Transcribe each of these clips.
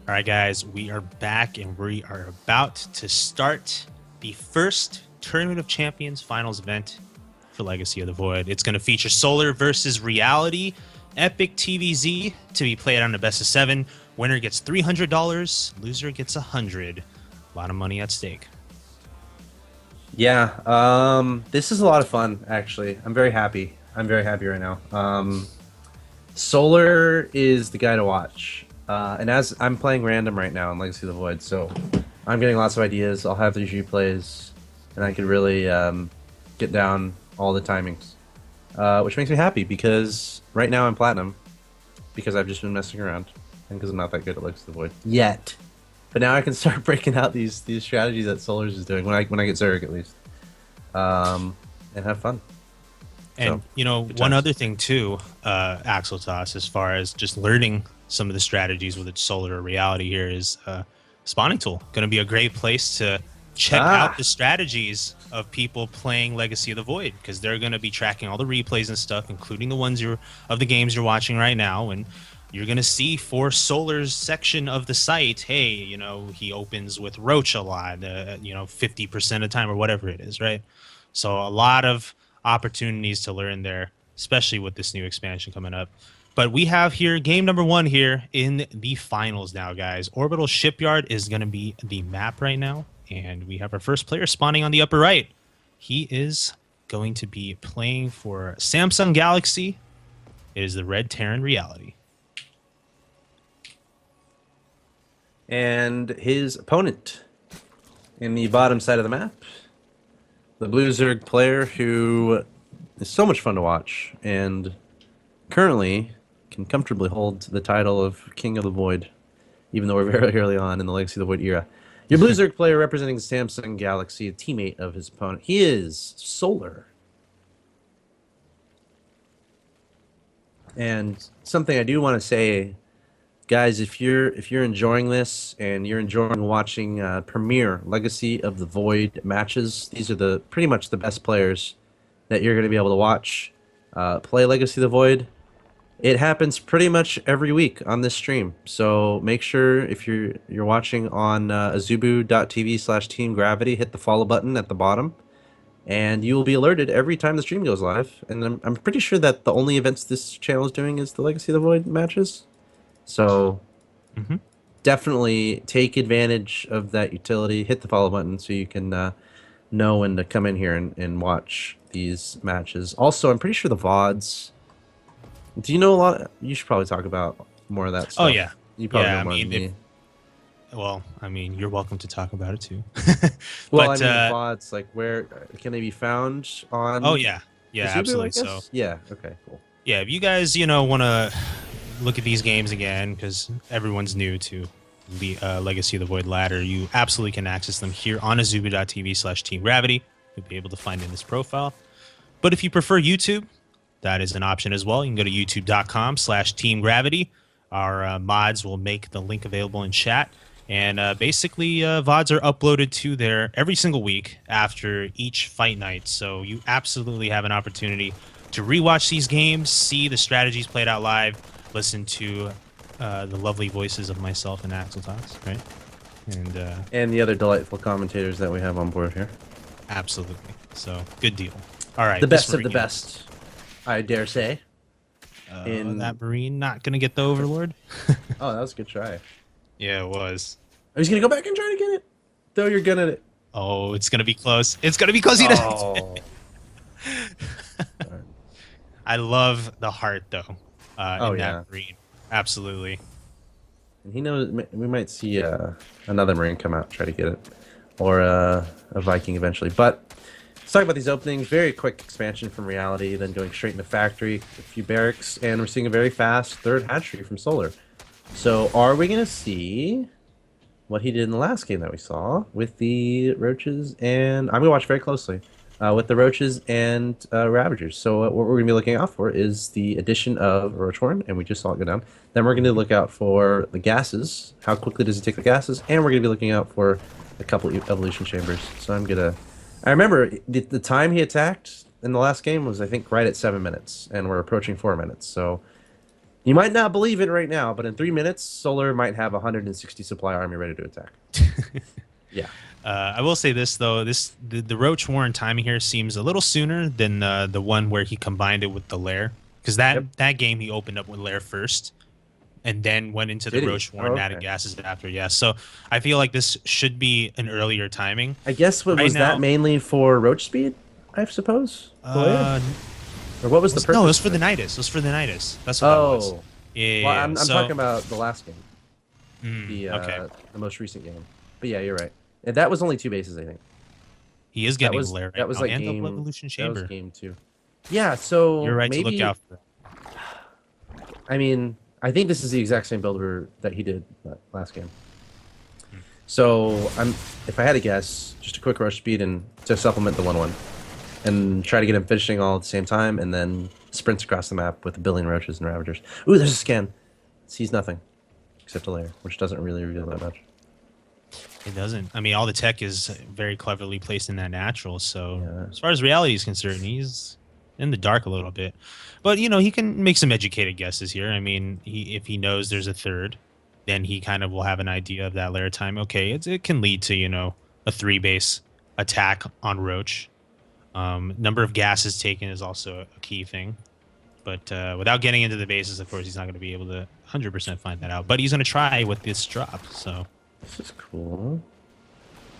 All right, guys, we are back and we are about to start the first Tournament of Champions finals event for Legacy of the Void. It's going to feature Solar versus Reality, Epic TvZ to be played on a best of 7. Winner gets $300, loser gets 100. A lot of money at stake. Yeah, this is a lot of fun, actually. I'm very happy. I'm very happy right now. Solar is the guy to watch. And as I'm playing random right now in Legacy of the Void, so I'm getting lots of ideas. I'll have these replays, and I can really get down all the timings. Which makes me happy, because right now I'm Platinum, because I've just been messing around, and because I'm not that good at Legacy of the Void yet. But now I can start breaking out these strategies that Solar's is doing when I get Zerg at least, and have fun. And, So, you know, good one times. other thing too, Axel Toss, as far as just learning some of the strategies with its Solar Reality here is Spawning Tool. Going to be a great place to check out Ah, the strategies of people playing Legacy of the Void, because they're going to be tracking all the replays and stuff, including the ones of the games you're watching right now. And you're going to see for Solar's section of the site, hey, you know, he opens with Roach a lot, 50% of the time or whatever it is, right? So a lot of opportunities to learn there, especially with this new expansion coming up. But we have here game number 1 here in the finals now, guys. Orbital Shipyard is going to be the map right now, and we have our first player spawning on the upper right. He is going to be playing for Samsung Galaxy. It is the Red Terran Reality. and his opponent in the bottom side of the map, the Blue Zerg player who is so much fun to watch, and currently can comfortably hold the title of King of the Void, even though we're very early on in the Legacy of the Void era. Your Blue Zerg player representing Samsung Galaxy, a teammate of his opponent. He is Solar. And something I do want to say, guys, if you're enjoying this and you're enjoying watching premier Legacy of the Void matches, these are the pretty much the best players that you're going to be able to watch play Legacy of the Void. It happens pretty much every week on this stream. So make sure, if you're watching on azubu.tv/Team Gravity, hit the follow button at the bottom, and you will be alerted every time the stream goes live. And I'm pretty sure that the only events this channel is doing is the Legacy of the Void matches. So Mm-hmm. definitely take advantage of that utility. Hit the follow button so you can know when to come in here and watch these matches. Also, I'm pretty sure the VODs. Do you know a lot? You should probably talk about more of that Oh stuff. yeah, You probably yeah. know I more than mean, if me. well, I mean, you're welcome to talk about it too. Well, I But mean the VODs, like where can they be found oh on yeah, yeah, Azubu, I absolutely. So guess? Yeah, okay, cool. yeah, if you guys want to look at these games again, because everyone's new to the Legacy of the Void ladder, you absolutely can access them here on azubu.tv/Team Gravity. You'll be able to find in this profile. But if you prefer YouTube, that is an option as well. You can go to youtube.com/Team Gravity. Our mods will make the link available in chat. And basically, VODs are uploaded to there every single week after each fight night. So you absolutely have an opportunity to rewatch these games, see the strategies played out live, listen to the lovely voices of myself and Axel Talks, right? And And the other delightful commentators that we have on board here. absolutely. So good deal. All right, The this best of the Marine. best, I dare say. That Marine not going to get the Overlord? Oh, that was a good try. Yeah, it was. I was gonna go back and try to get it. Throw your gun at it. Oh, it's going to be close. It's going to be close. He doesn't. Oh. I love the heart, though, Oh in yeah. that Marine. Absolutely. And he knows we might see another Marine come out and try to get it, or a Viking eventually. But let's talk about these openings. Very quick expansion from Reality, then going straight into Factory, a few barracks, and we're seeing a very fast third hatchery from Solar. So are we gonna see what he did in the last game that we saw with the Roaches? And I'm gonna watch very closely with the Roaches and Ravagers. So what we're gonna be looking out for is the addition of Roachhorn, and we just saw it go down. Then we're gonna look out for the gases. How quickly does he take the gases? And we're gonna be looking out for a couple evolution chambers. So I remember the time he attacked in the last game was, I think, right at 7 minutes, and we're approaching 4 minutes. So You might not believe it right now, but in 3 minutes, Solar might have a 160 supply army ready to attack. Yeah. I will say this though, the Roach Warren timing here seems a little sooner than the one where he combined it with the Lair, because Yep. that game he opened up with Lair first, and then went into the Did he? Roach Oh, Warren added okay. gases after. Yeah, so I feel like this should be an earlier timing. I guess what Right was that now, mainly for Roach speed, I suppose? The layer? uh, Or what was the no, it was purpose for of the it? Nidus. It was for the Nidus. That's what that was. Oh. Yeah, yeah, Well, yeah. I'm So, talking about the last game, okay, the most recent game. But yeah, you're right. And that was only 2 bases, I think. he is That getting was Lair that right was now, like and Double game Evolution that was Chamber. game 2. Yeah, You're so right to look maybe out for that. I mean, I think this is the exact same builder that he did that last game. So if I had to guess, just a quick rush speed and to supplement the 1-1, and try to get him finishing all at the same time, and then sprints across the map with a billion roaches and ravagers. Ooh, there's a scan. Sees nothing except a layer, which doesn't really reveal that much. It doesn't. I mean, all the tech is very cleverly placed in that natural. So Yeah. as far as reality is concerned, he's in the dark a little bit. But you know, he can make some educated guesses here. I mean, if he knows there's a third, then he kind of will have an idea of that layer time. Okay, it can lead to a 3 base attack on Roach. Number of gases taken is also a key thing. But without getting into the bases, of course, he's not going to be able to 100% find that out. But he's going to try with this drop. So. This is cool.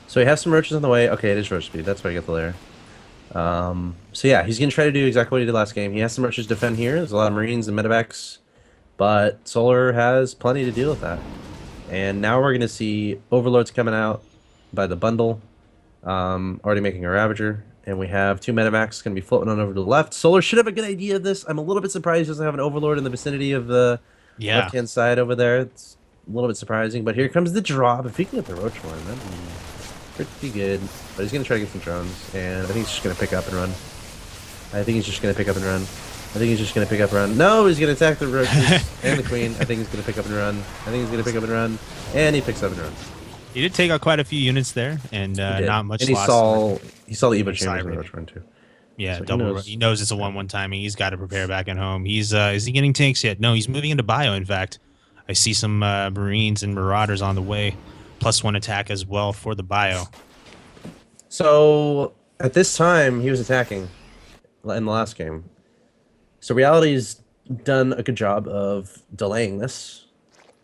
So he has some roaches on the way. Okay, it is roach speed. That's where I get the layer. So yeah, he's going to try to do exactly what he did last game. He has some roaches to defend here. There's a lot of Marines and medevacs. But Solar has plenty to deal with that. And now we're going to see Overlords coming out by the bundle. Already making a Ravager. And we have 2 medevacs going to be floating on over to the left. Solar should have a good idea of this. I'm a little bit surprised he doesn't have an Overlord in the vicinity of the Yeah. left-hand side over there. It's a little bit surprising. But here comes the drop. If he can get the Roach one, that'd be pretty good. But he's going to try to get some drones. And I think he's just going to pick up and run. I think he's just going to pick up and run. I think he's just going to pick up and run. No, he's going to attack the roaches and the queen. I think he's going to pick up and run. I think he's going to pick up and run. And he picks up and runs. He did take out quite a few units there, and not much And he loss. saw the Evo Cyber. chambers in the Roach run too. Yeah, So double. He knows it's a 1-1 timing. He's got to prepare back at home. He's is he getting tanks yet? No, he's moving into bio. In fact, I see some Marines and Marauders on the way. +1 attack as well for the bio. So at this time, he was attacking in the last game. So Reality's done a good job of delaying this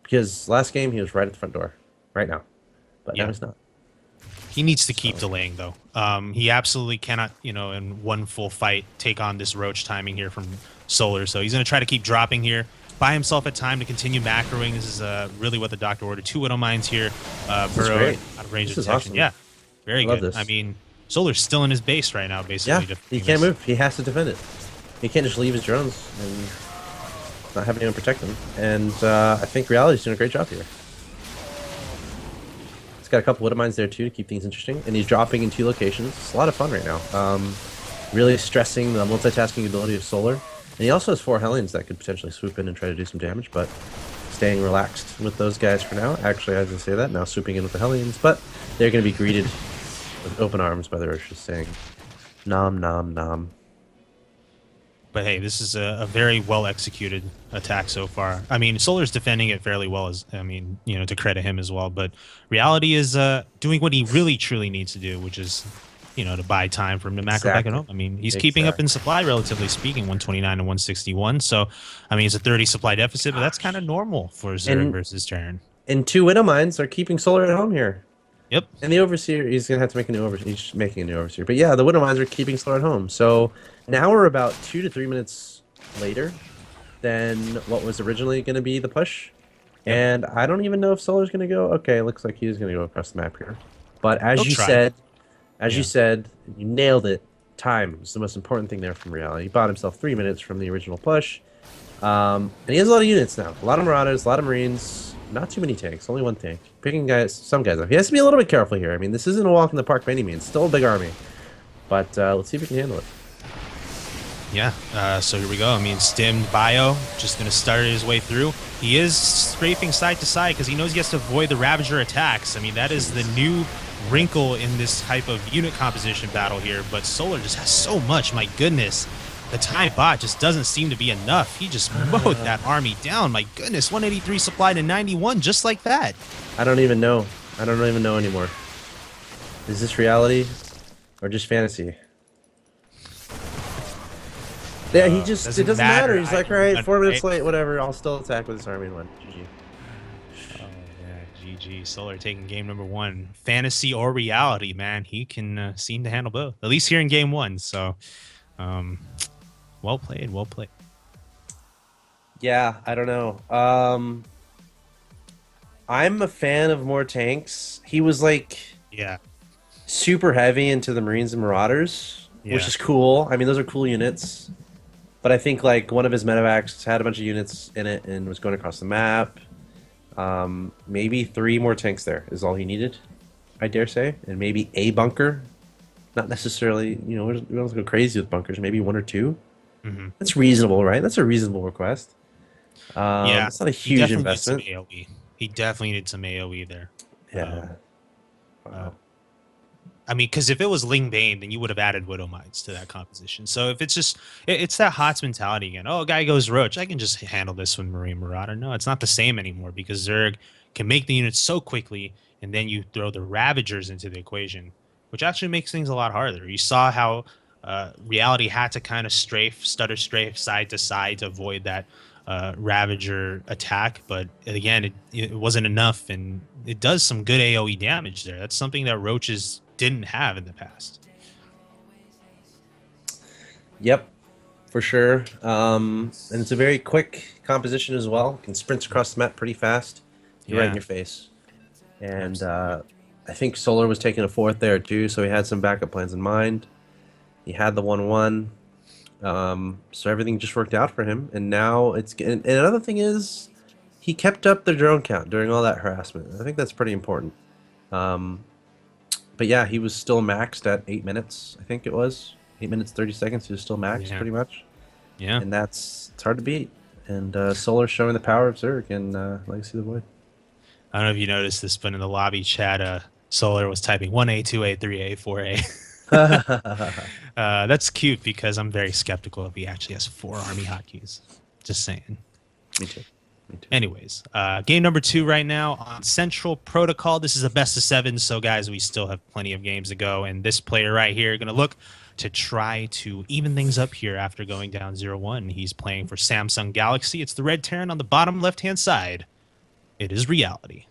because last game he was right at the front door, right now, but Yeah. now he's not. He needs to keep delaying though. He absolutely cannot, in one full fight, take on this Roach timing here from Solar. So he's going to try to keep dropping here, buy himself a time to continue macroing. This is really what the Doctor ordered. 2 Widow Mines here. Burrow great. out of range This of is detection. awesome. Yeah, very I love good. this. I mean, Solar's still in his base right now, basically. Yeah, defending he can't this. move. He has to defend it. He can't just leave his drones and not have anyone protect him. And I think Reality's doing a great job here. He's got a couple Widow Mines there too to keep things interesting. And he's dropping in 2 locations. It's a lot of fun right now. Really stressing the multitasking ability of Solar. And he also has 4 Hellions that could potentially swoop in and try to do some damage, but staying relaxed with those guys for now. Actually, I didn't say that. Now swooping in with the Hellions, but they're going to be greeted with open arms by the Roaches saying, nom nom nom. But hey, this is a very well executed attack so far. I mean, Solar's defending it fairly well, to credit him as well. But Reality is doing what he really truly needs to do, which is, to buy time for him to macro back at home. I mean, he's keeping up in supply, relatively speaking, 129 to 161. So, I mean, it's a 30 supply deficit, but that's kind of normal for Zerg versus Terran. And 2 Widow Mines are keeping Solar at home here. Yep. And the Overseer, he's going to have to make a new Overseer. He's making a new Overseer. But yeah, the Widow Mines are keeping Solar at home. So now we're about 2 to 3 minutes later than what was originally going to be the push. Yep. And I don't even know if Solar's going to go. Okay, it looks like he's going to go across the map here. But as you said, you nailed it. Time is the most important thing there from Reality. He bought himself 3 minutes from the original push. And he has a lot of units now. A lot of Marauders, a lot of Marines. Not too many tanks, only 1 tank. Picking some guys up. He has to be a little bit careful here. I mean, this isn't a walk in the park by any means. Still a big army. But let's see if we can handle it. Yeah, so here we go. I mean, stemmed bio, just going to start his way through. He is strafing side to side because he knows he has to avoid the Ravager attacks. I mean, that is the new wrinkle in this type of unit composition battle here. But Solar just has so much, my goodness. the TIE bot just doesn't seem to be enough. He just mowed that army down. My goodness, 183 supply to 91, just like that. I don't even know. I don't even know anymore. Is this reality or just fantasy? Yeah, he just, it doesn't matter. He's like, all right, 4 minutes late, whatever. I'll still attack with this army and win. GG. Oh, yeah, GG. Solar taking game number 1. Fantasy or reality, man. He can seem to handle both, at least here in game 1. So, well played, well played. Yeah, I don't know. I'm a fan of more tanks. He was like Yeah, super heavy into the Marines and Marauders, which Yeah. is cool. I mean, those are cool units. But I think like one of his medevacs had a bunch of units in it and was going across the map. Maybe 3 more tanks there is all he needed, I dare say, and maybe a bunker. Not necessarily, you know, we don't go crazy with bunkers. Maybe 1 or 2. Mhm. That's reasonable, right? That's a reasonable request. Yeah. It's not a He huge definitely investment. needs some AoE. He definitely needs some AoE there. Yeah. Uh, I mean, because if it was Ling Bane, then you would have added Widow Mites to that composition. So if it's just, it's that HOTS mentality again. Oh, a guy goes Roach. I can just handle this with Marine Marauder. No, it's not the same anymore because Zerg can make the units so quickly, and then you throw the Ravagers into the equation, which actually makes things a lot harder. You saw how Reality had to kind of stutter strafe side to side to avoid that Ravager attack, but again, it wasn't enough, and it does some good AoE damage there. That's something that Roaches didn't have in the past. Yep, for sure. And it's a very quick composition as well. Can sprint across the map pretty fast. You're right in Yeah. your face. And I think Solar was taking a 4th there too, so he had some backup plans in mind. He had the 1-1. So everything just worked out for him. And now and another thing is, he kept up the drone count during all that harassment. I think that's pretty important. But yeah, he was still maxed at 8 minutes, I think it was. 8 minutes, 30 seconds. He was still maxed, Yeah. pretty much. Yeah. And it's hard to beat. And Solar showing the power of Zerg in Legacy of the Void. I don't know if you noticed this, but in the lobby chat, Solar was typing 1A, 2A, 3A, 4A. That's cute because I'm very skeptical if he actually has 4 army hotkeys. Just saying. Me too. Me too. Anyways, game number 2 right now on Central Protocol. This is a best of 7, so guys, we still have plenty of games to go. And this player right here going to look to try to even things up here after going down 0-1. He's playing for Samsung Galaxy. It's the red Terran on the bottom left-hand side. It is Reality.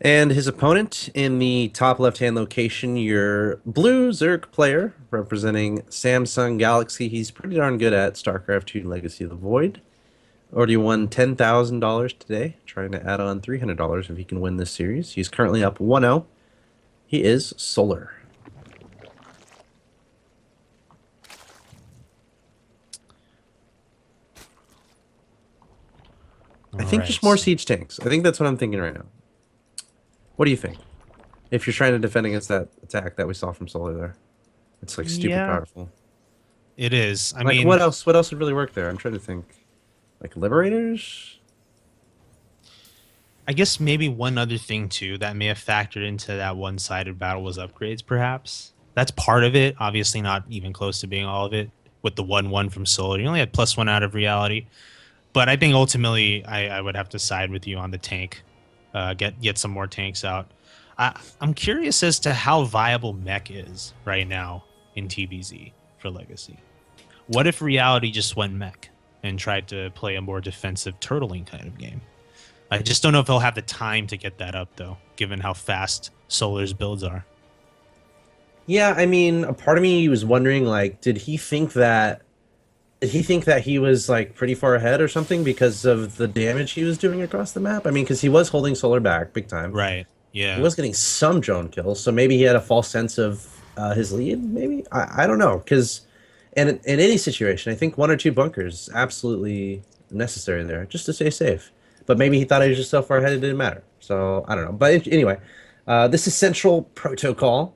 And his opponent in the top left-hand location, your blue Zerg player representing Samsung Galaxy. He's pretty darn good at StarCraft 2 Legacy of the Void. Already won $10,000 today, trying to add on $300 if he can win this series. He's currently up 1-0. He is Solar. I think just more siege tanks. I think that's what I'm thinking right now. What do you think? If you're trying to defend against that attack that we saw from Solar there. It's like stupid powerful. It is. I Like mean, what else would really work there? I'm trying to think. Like Liberators? I guess maybe one other thing too that may have factored into that one-sided battle was upgrades, perhaps. That's part of it. Obviously, not even close to being all of it. With the 1-1 from Solar, you only had +1 out of Reality. But I think ultimately, I would have to side with you on the tank. Get some more tanks out. I'm curious as to how viable mech is right now in TvZ for Legacy. What if Reality just went mech and tried to play a more defensive turtling kind of game? I just don't know if he'll have the time to get that up, though, given how fast Solar's builds are. Yeah, I mean, a part of me was wondering, like, did he think that he was like pretty far ahead or something because of the damage he was doing across the map? I mean, because he was holding Solar back big time. Right. Yeah. He was getting some drone kills, so maybe he had a false sense of his lead. Maybe I don't know, because in any situation, I think 1 or 2 bunkers absolutely necessary there just to stay safe. But maybe he thought he was just so far ahead it didn't matter. So I don't know. But anyway, this is Central Protocol,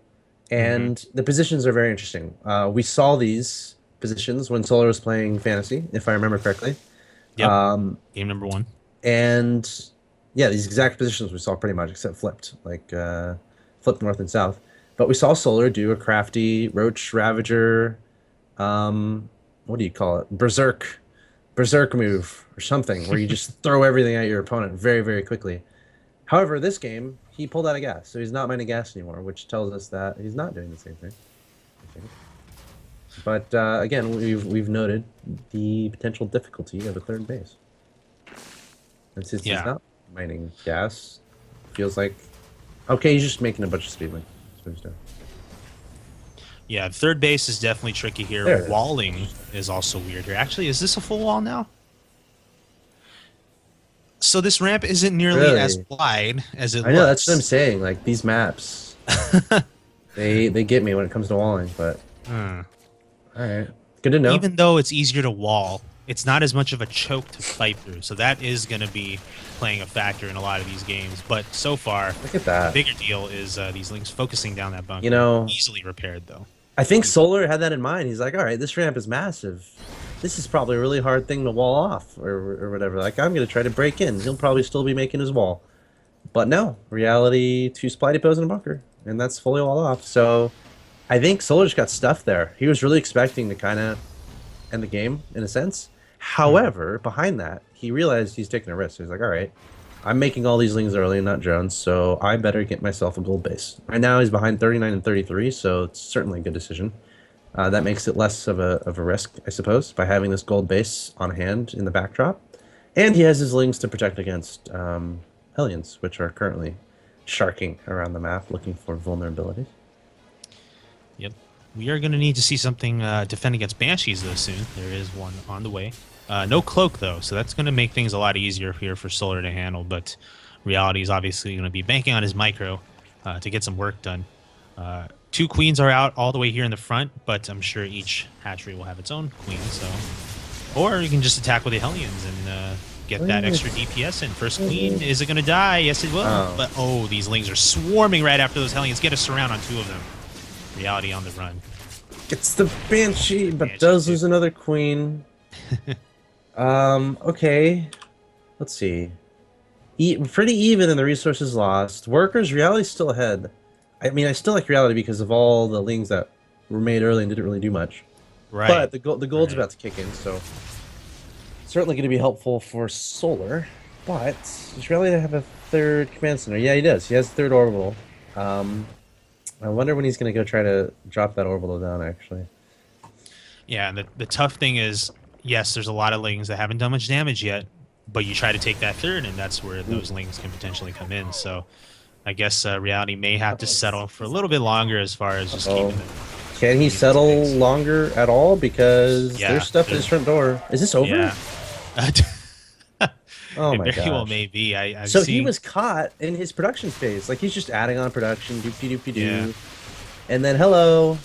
and the positions are very interesting. We saw these positions when Solar was playing Fantasy, if I remember correctly. Yep. Game number 1. And yeah, these exact positions we saw pretty much, except flipped, like flipped north and south. But we saw Solar do a crafty Roach Ravager, what do you call it? Berserk move or something, where you just throw everything at your opponent very, very quickly. However, this game, he pulled out a gas, so he's not mining gas anymore, which tells us that he's not doing the same thing, I think. But again, we've noted the potential difficulty of a third base. And since he's not mining gas, feels like okay, he's just making a bunch of speedling. That's what he's doing. Yeah, third base is definitely tricky here. There. Walling is also weird here. Actually, is this a full wall now? So this ramp isn't nearly as wide as it looks. I know, that's what I'm saying. Like, these maps, they get me when it comes to walling, but... Alright. Good to know. Even though it's easier to wall, it's not as much of a choke to fight through. So that is going to be playing a factor in a lot of these games. But so far, look at that. The bigger deal is these links focusing down that bunker. You know, easily repaired, though. I think Solar had that in mind. He's like, alright, this ramp is massive. This is probably a really hard thing to wall off or whatever. Like, I'm going to try to break in. He'll probably still be making his wall. But no, reality, 2 Splitey Pose in a bunker. And that's fully walled off. So I think Solar just got stuffed there. He was really expecting to kind of end the game, in a sense. However, behind that, he realized he's taking a risk. So he's like, all right, I'm making all these lings early and not drones, so I better get myself a gold base. Right now, he's behind 39 and 33, so it's certainly a good decision. That makes it less of a risk, I suppose, by having this gold base on hand in the backdrop. And he has his lings to protect against Hellions, which are currently sharking around the map, looking for vulnerabilities. Yep. We are going to need to see something defend against Banshees, though, soon. There is one on the way. No cloak, though, so that's going to make things a lot easier here for Solar to handle, but Reality is obviously going to be banking on his micro to get some work done. 2 queens are out all the way here in the front, but I'm sure each hatchery will have its own queen, so... Or you can just attack with the Hellions and get that extra DPS in. First queen, is it going to die? Yes, it will. But, oh, these lings are swarming right after those Hellions. Get a surround on 2 of them. Reality on the run. Gets the Banshee, but does lose another queen. Okay. Let's see. Pretty even in the resources lost. Workers, Reality's still ahead. I mean, I still like Reality because of all the lings that were made early and didn't really do much. Right. But the gold's about to kick in, so certainly going to be helpful for Solar. But does Reality have a third command center? Yeah, he does. He has a third orbital. I wonder when he's going to go try to drop that orbital down, actually. Yeah, and the tough thing is, yes, there's a lot of lings that haven't done much damage yet, but you try to take that third, and that's where those lings can potentially come in. So I guess Reality may have to settle for a little bit longer as far as just keeping them. Can he settle longer at all? Because there's stuff at his front door. Is this over? Yeah. Oh my god. It very well may be. So he was caught in his production phase. Like, he's just adding on production, doopy-doopy-doo. Yeah. And then, hello,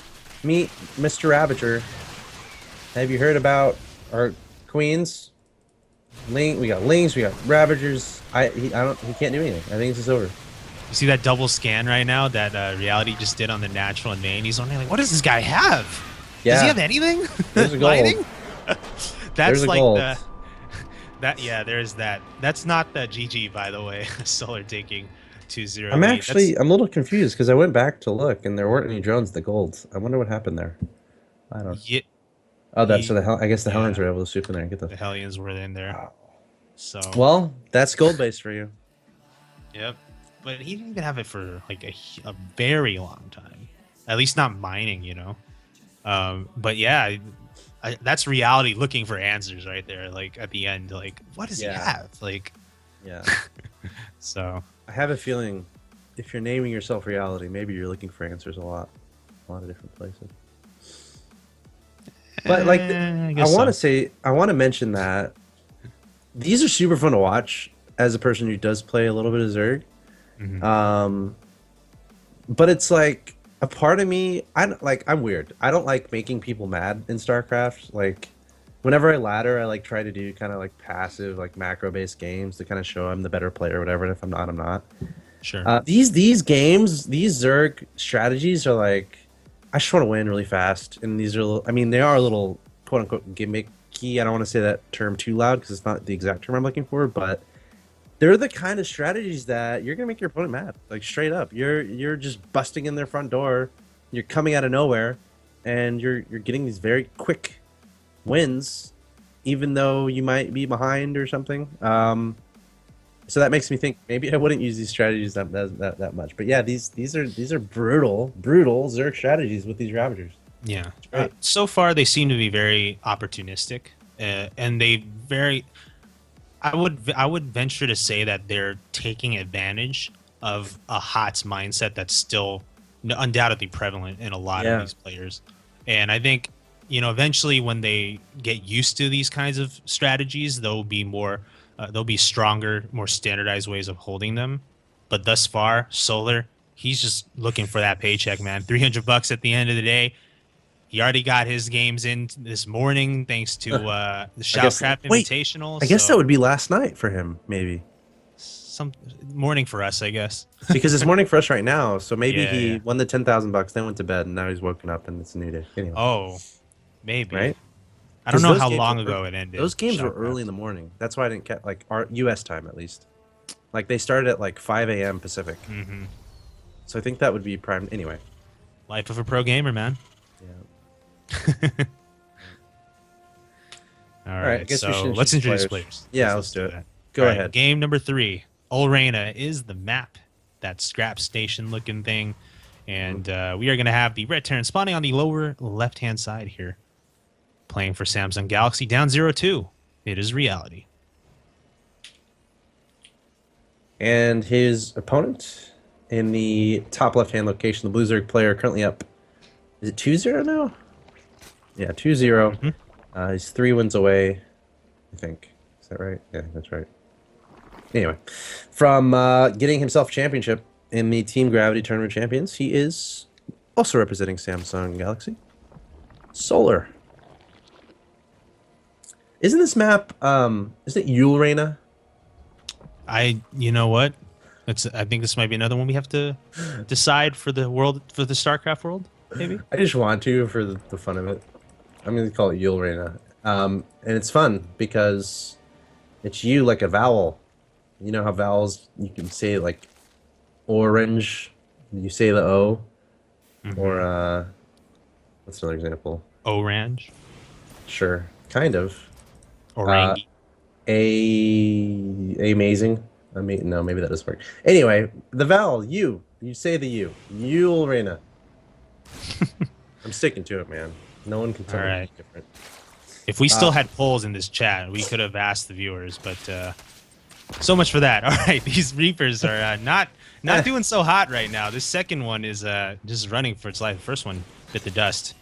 meet Mr. Ravager. Have you heard about our queens? We got lings, we got Ravagers. He can't do anything. I think it's just over. You see that double scan right now that Reality just did on the natural and main? He's wondering, like, what does this guy have? Yeah. Does he have anything? There's a gold. That's there's like gold. There's that. That's not the GG, by the way. Solar taking 2-0. I'm a little confused because I went back to look and there weren't any drones at the gold. I wonder what happened there. I don't know. Oh, I guess the Hellions were able to swoop in there and get the Hellions were in there. Wow. So well, that's gold base for you. Yep. But he didn't even have it for like a very long time. At least not mining, you know. But yeah, that's Reality looking for answers right there. Like at the end, like what does he have? Like, yeah. So I have a feeling if you're naming yourself Reality, maybe you're looking for answers a lot of different places. But like, I want to mention that these are super fun to watch as a person who does play a little bit of Zerg. Mm-hmm. But it's like a part of me, I'm weird. I don't like making people mad in StarCraft. Like, whenever I ladder, I like try to do kind of like passive, like macro based games to kind of show I'm the better player or whatever. And if I'm not, I'm not. Sure. These games, these Zerg strategies are like, I just want to win really fast. And these are, they are a little quote unquote gimmicky. I don't want to say that term too loud because it's not the exact term I'm looking for, but they're the kind of strategies that you're gonna make your opponent mad. Like straight up, you're just busting in their front door. You're coming out of nowhere, and you're getting these very quick wins, even though you might be behind or something. So that makes me think maybe I wouldn't use these strategies that much. But yeah, these are brutal Zerg strategies with these Ravagers. Yeah. Right. So far, they seem to be very opportunistic, and they very. I would venture to say that they're taking advantage of a HOTS mindset that's still undoubtedly prevalent in a lot of these players, and I think eventually when they get used to these kinds of strategies, they'll be stronger, more standardized ways of holding them. But thus far, Solar, he's just looking for that paycheck, man. $300 at the end of the day. He already got his games in this morning thanks to the Shoutcraft Invitational. I guess that would be last night for him, maybe. Some morning for us, I guess. Because it's morning for us right now, so maybe he won the $10,000, then went to bed, and now he's woken up and it's a new day. Anyway. Oh, maybe. Right? I don't know how long ago it ended. Those games were early in the morning. That's why I didn't get like our U.S. time at least. Like they started at like 5 a.m. Pacific. Mm-hmm. So I think that would be prime. Anyway. Life of a pro gamer, man. Yeah. All right. I guess so let's introduce players. Yeah, let's do it. Go ahead. Game number 3. Olrena is the map. That scrap station looking thing. And we are going to have the red Terran spawning on the lower left-hand side here. Playing for Samsung Galaxy, down 0-2. It is reality. And his opponent in the top left-hand location, the Blue Zerg player, currently up. Is it 2-0 now? Yeah, 2-0. Mm-hmm. He's 3 wins away, I think. Is that right? Yeah, that's right. Anyway, from getting himself championship in the Team Gravity Tournament Champions, he is also representing Samsung Galaxy. Solar. Isn't this map, isn't it Yulrena? You know what? I think this might be another one we have to decide for the StarCraft world, maybe? I just want to for the fun of it. I'm going to call it Yulrena. And it's fun because it's you like a vowel. You know how vowels, you can say like orange, you say the O. Mm-hmm. Or, what's another example? Orange? Sure, kind of. Orangi. Amazing. I mean, no, maybe that doesn't work. Anyway, the vowel, you say the U. Yulrena. I'm sticking to it, man. No one can tell me anything different. If we still had polls in this chat, we could have asked the viewers, but so much for that. All right, these Reapers are not doing so hot right now. This second one is just running for its life. The first one bit the dust.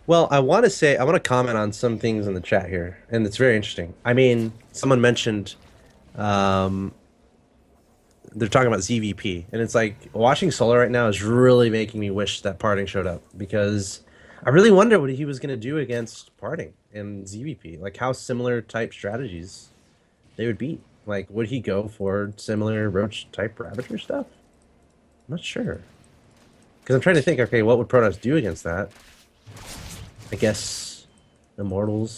Well, I want to comment on some things in the chat here, and it's very interesting. I mean, someone mentioned they're talking about ZVP, and it's like watching Solar right now is really making me wish that Parting showed up, because I really wonder what he was going to do against Parting and ZVP, like how similar type strategies they would beat. Like, would he go for similar Roach type Ravager stuff? I'm not sure, because I'm trying to think. Okay, what would Protoss do against that? I guess Immortal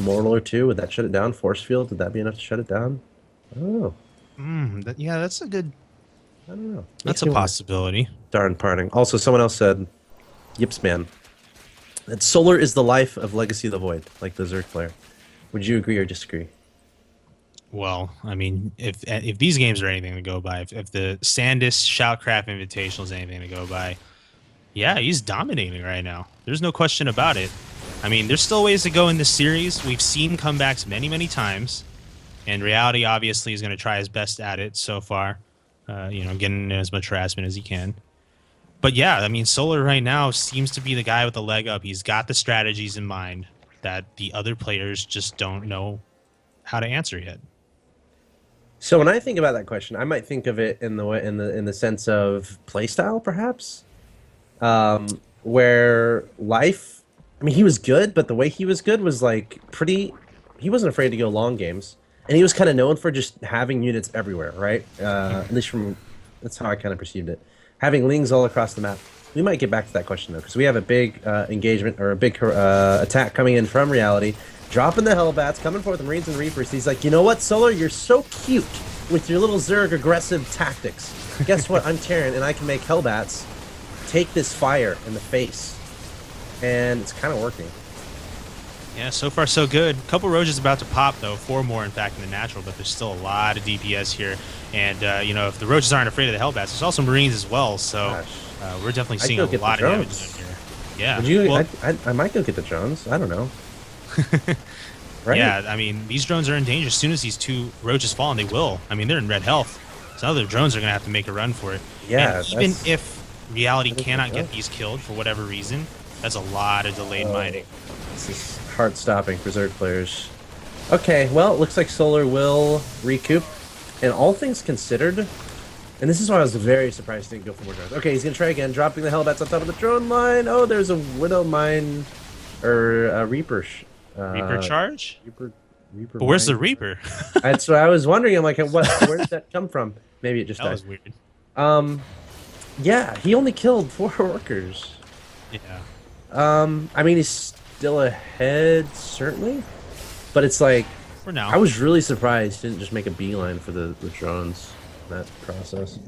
or 2, would that shut it down? Force Field, would that be enough to shut it down? I don't know. Yeah, that's a good... I don't know. That's a possibility. Darn Parting. Also, someone else said, Yips Man, that Solar is the life of Legacy of the Void, like the Zerg player. Would you agree or disagree? Well, I mean, if these games are anything to go by, if the Sandus Shoutcraft Invitational is anything to go by, yeah, he's dominating right now. There's no question about it. I mean, there's still ways to go in this series. We've seen comebacks many, many times. And Reality obviously is going to try his best at it so far. Getting as much harassment as he can. But yeah, I mean, Solar right now seems to be the guy with the leg up. He's got the strategies in mind that the other players just don't know how to answer yet. So when I think about that question, I might think of it in the sense of playstyle, perhaps. Where Life, I mean, he was good, but the way he was good was like he wasn't afraid to go long games, and he was kind of known for just having units everywhere, right? At least that's how I kind of perceived it. Having Lings all across the map. We might get back to that question though, because we have a big engagement or a big attack coming in from Reality. dropping the Hellbats, coming forth with Marines and Reapers. He's like, you know what, Solar, you're so cute with your little Zerg aggressive tactics. Guess what? I'm Terran, and I can make Hellbats take this fire in the face. And it's kind of working. Yeah, so far so good. A couple Roaches about to pop, though. 4 more, in fact, in the natural, but there's still a lot of DPS here. And, you know, if the Roaches aren't afraid of the Hellbats, there's also Marines as well, so we're definitely seeing a lot of damage in here. Yeah. Would you, well, I might go get the drones. I don't know. Right? Yeah, I mean, these drones are in danger. As soon as these 2 Roaches fall, and they will. I mean, they're in red health. So other drones are going to have to make a run for it. Yeah. And even if Reality cannot get these killed for whatever reason, that's a lot of delayed mining. This is heart-stopping for Zerg players. Okay, well, it looks like Solar will recoup. And all things considered, and this is why I was very surprised he didn't go for more drones. Okay, he's going to try again, dropping the Hellbats on top of the drone line. Oh, there's a Widow Mine, or a Reaper. Reaper charge? Reaper but where's the Reaper? That's what I was wondering. I'm like, where did that come from? Maybe it just died. That was weird. Yeah, he only killed 4 workers. Yeah. I mean, he's still ahead, certainly. But it's like, for now, I was really surprised he didn't just make a beeline for the drones in that process.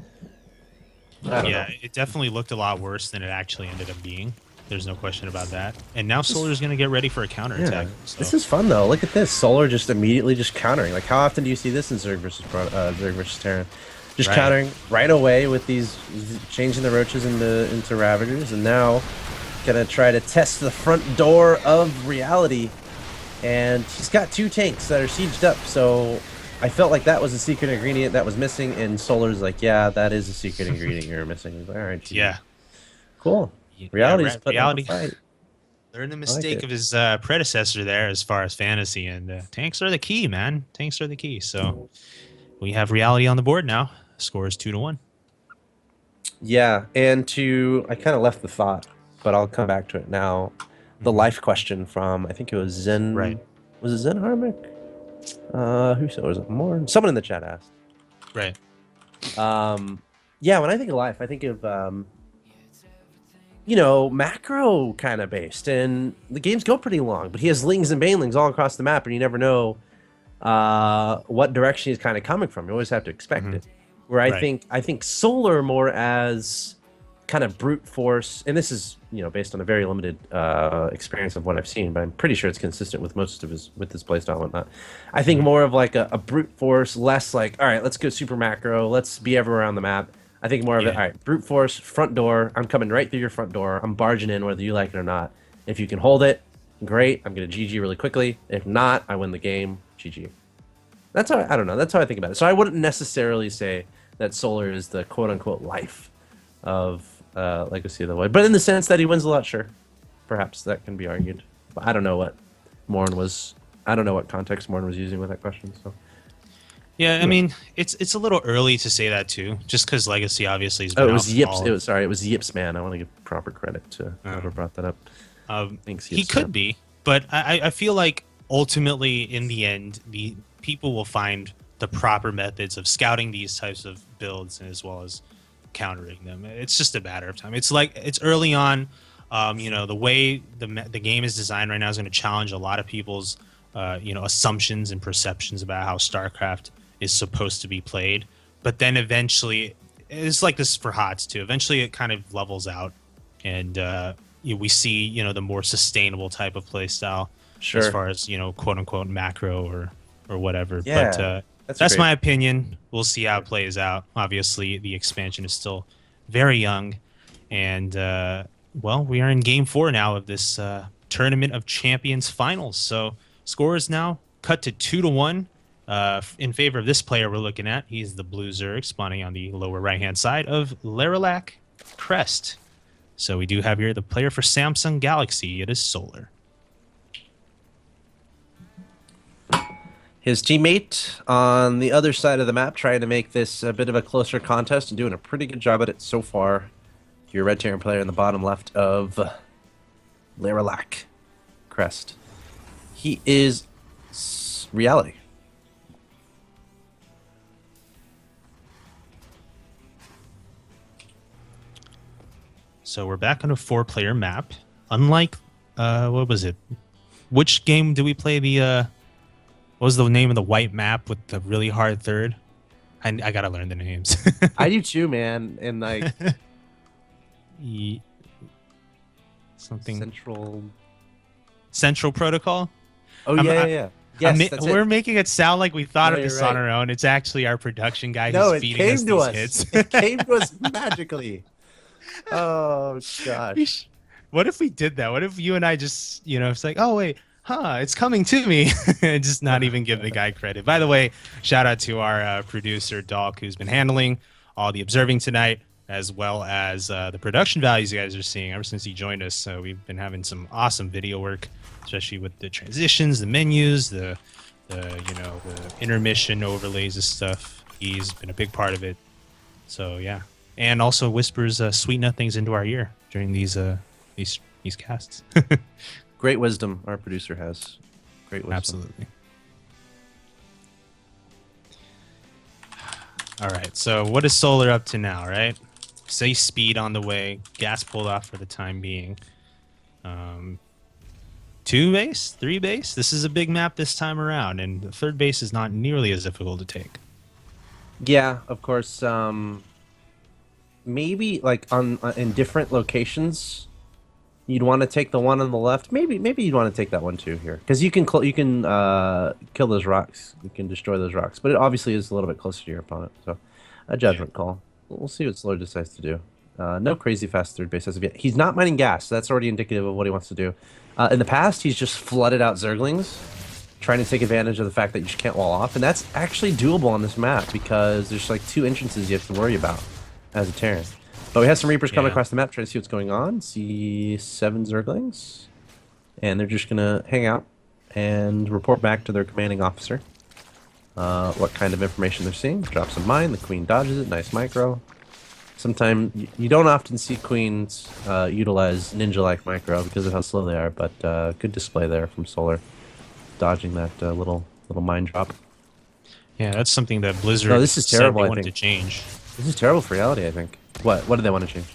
Yeah, it definitely looked a lot worse than it actually ended up being. There's no question about that. And now Solar's going to get ready for a counterattack. Yeah. So. This is fun, though. Look at this. Solar just immediately just countering. Like, how often do you see this in Zerg versus Terran? Just countering right away with these, changing the Roaches into Ravagers, and now gonna try to test the front door of Reality. And he's got 2 tanks that are sieged up, so I felt like that was a secret ingredient that was missing, and Solar's like, yeah, that is a secret ingredient you're missing. He's like, all right, yeah. Cool. Reality's putting up a fight. Learned the mistake of his predecessor there as far as fantasy, and tanks are the key, man. Tanks are the key. So we have Reality on the board now. Score is 2-1. Yeah, and I kind of left the thought, but I'll come back to it now. The life question from, I think it was Zen. Right. Was it Zen Harmic? Who said, was it more? Someone in the chat asked. Right. Yeah, when I think of life, I think of, you know, macro kind of based. And the games go pretty long, but he has Lings and Banelings all across the map, and you never know what direction he's kind of coming from. You always have to expect it. Where I think Solar more as kind of brute force, and this is, you know, based on a very limited experience of what I've seen, but I'm pretty sure it's consistent with most of his playstyle and whatnot. I think more of like a brute force, less like, all right, let's go super macro, let's be everywhere on the map. I think more of it, all right, brute force, front door, I'm coming right through your front door, I'm barging in whether you like it or not. If you can hold it, great, I'm going to GG really quickly. If not, I win the game, GG. That's how, I don't know, that's how I think about it. So I wouldn't necessarily say that Solar is the quote-unquote life of Legacy of the Void. But in the sense that he wins a lot, sure. Perhaps that can be argued. But I don't know what I don't know what context Morn was using with that question, so... Yeah, I mean, it's a little early to say that too, just because Legacy obviously has been. Oh, it was Yips. It was Yips Man. I want to give proper credit to whoever brought that up. Thanks, he could be, but I feel like ultimately, in the end, the people will find the proper methods of scouting these types of builds as well as countering them. It's just a matter of time. It's like it's early on. You know, the way the game is designed right now is going to challenge a lot of people's you know, assumptions and perceptions about how StarCraft is supposed to be played. But then eventually, it's like this for HOTS too. Eventually, it kind of levels out, and we see, you know, the more sustainable type of play style as far as, you know, quote unquote macro or whatever. Yeah, but that's my opinion. We'll see how it plays out. Obviously, the expansion is still very young, and well, we are in Game 4 now of this Tournament of Champions finals. So score is now cut to 2-1 in favor of this player we're looking at. He's the blue Zerg spawning on the lower right-hand side of Lerilak Crest. So we do have here the player for Samsung Galaxy. It is Solar. His teammate on the other side of the map trying to make this a bit of a closer contest and doing a pretty good job at it so far. Your red Terran player in the bottom left of Lerilak Crest. He is Reality. So we're back on a 4-player map. Unlike, what was it? Which game do we play? What was the name of the white map with the really hard third? I gotta learn the names. I do too, man. And like Ye- Something Central. Central Protocol. Oh I'm- yeah, I- yeah, yeah. Yes, that's We're it. making it sound like we thought No, of you're this on right. our own. It's actually our production guy No, who's it feeding came us to these us. hits. It came to us magically. Oh We gosh. sh- what if we did that? What if you and I just, it's like, oh wait, it's coming to me, and just not even give the guy credit. By the way, shout out to our producer Doc, who's been handling all the observing tonight, as well as the production values you guys are seeing ever since he joined us. So we've been having some awesome video work, especially with the transitions, the menus, the intermission overlays and stuff. He's been a big part of it. So yeah, and also whispers sweet nothings into our ear during these casts. Great wisdom our producer has. Great wisdom. Absolutely. All right. So what is Solar up to now? Right. Say speed on the way. Gas pulled off for the time being. 2 base, 3 base. This is a big map this time around, and the third base is not nearly as difficult to take. Yeah, of course. Maybe like on in different locations, you'd want to take the one on the left. Maybe you'd want to take that one too here, because you can kill those rocks. You can destroy those rocks, but it obviously is a little bit closer to your opponent. So, a judgment call. We'll see what Slur decides to do. No crazy fast third base as of yet. He's not mining gas, so that's already indicative of what he wants to do. In the past, he's just flooded out Zerglings, trying to take advantage of the fact that you just can't wall off, and that's actually doable on this map because there's like 2 entrances you have to worry about as a Terran. But we have some Reapers coming across the map trying to see what's going on. See 7 Zerglings, and they're just gonna hang out and report back to their commanding officer what kind of information they're seeing. Drops a mine, the Queen dodges it, nice micro. Sometimes you don't often see Queens utilize ninja-like micro because of how slow they are, but good display there from Solar, dodging that little mine drop. Yeah, that's something that Blizzard this is terrible, said they I wanted think. to change. This is terrible for reality, I think. What do they want to change?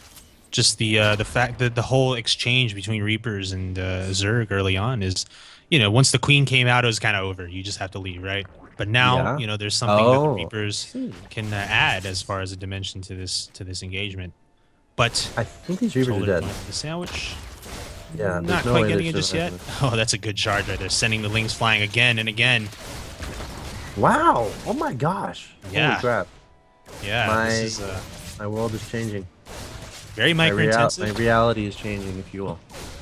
Just the fact that the whole exchange between Reapers and Zerg early on is, once the Queen came out, it was kind of over. You just have to leave, right? But now, Yeah. there's something that the Oh, Reapers can add as far as a dimension to this engagement. But I think these Reapers are Solar dead. wanted the sandwich. Yeah, there's Not no quite way getting they it just should've yet. happened. Oh, that's a good charge right there. Sending the Lings flying again and again. Wow! Oh my gosh! Yeah. Holy crap! Yeah, this is My world is changing. very micro-intensive. My reality is changing, if you will.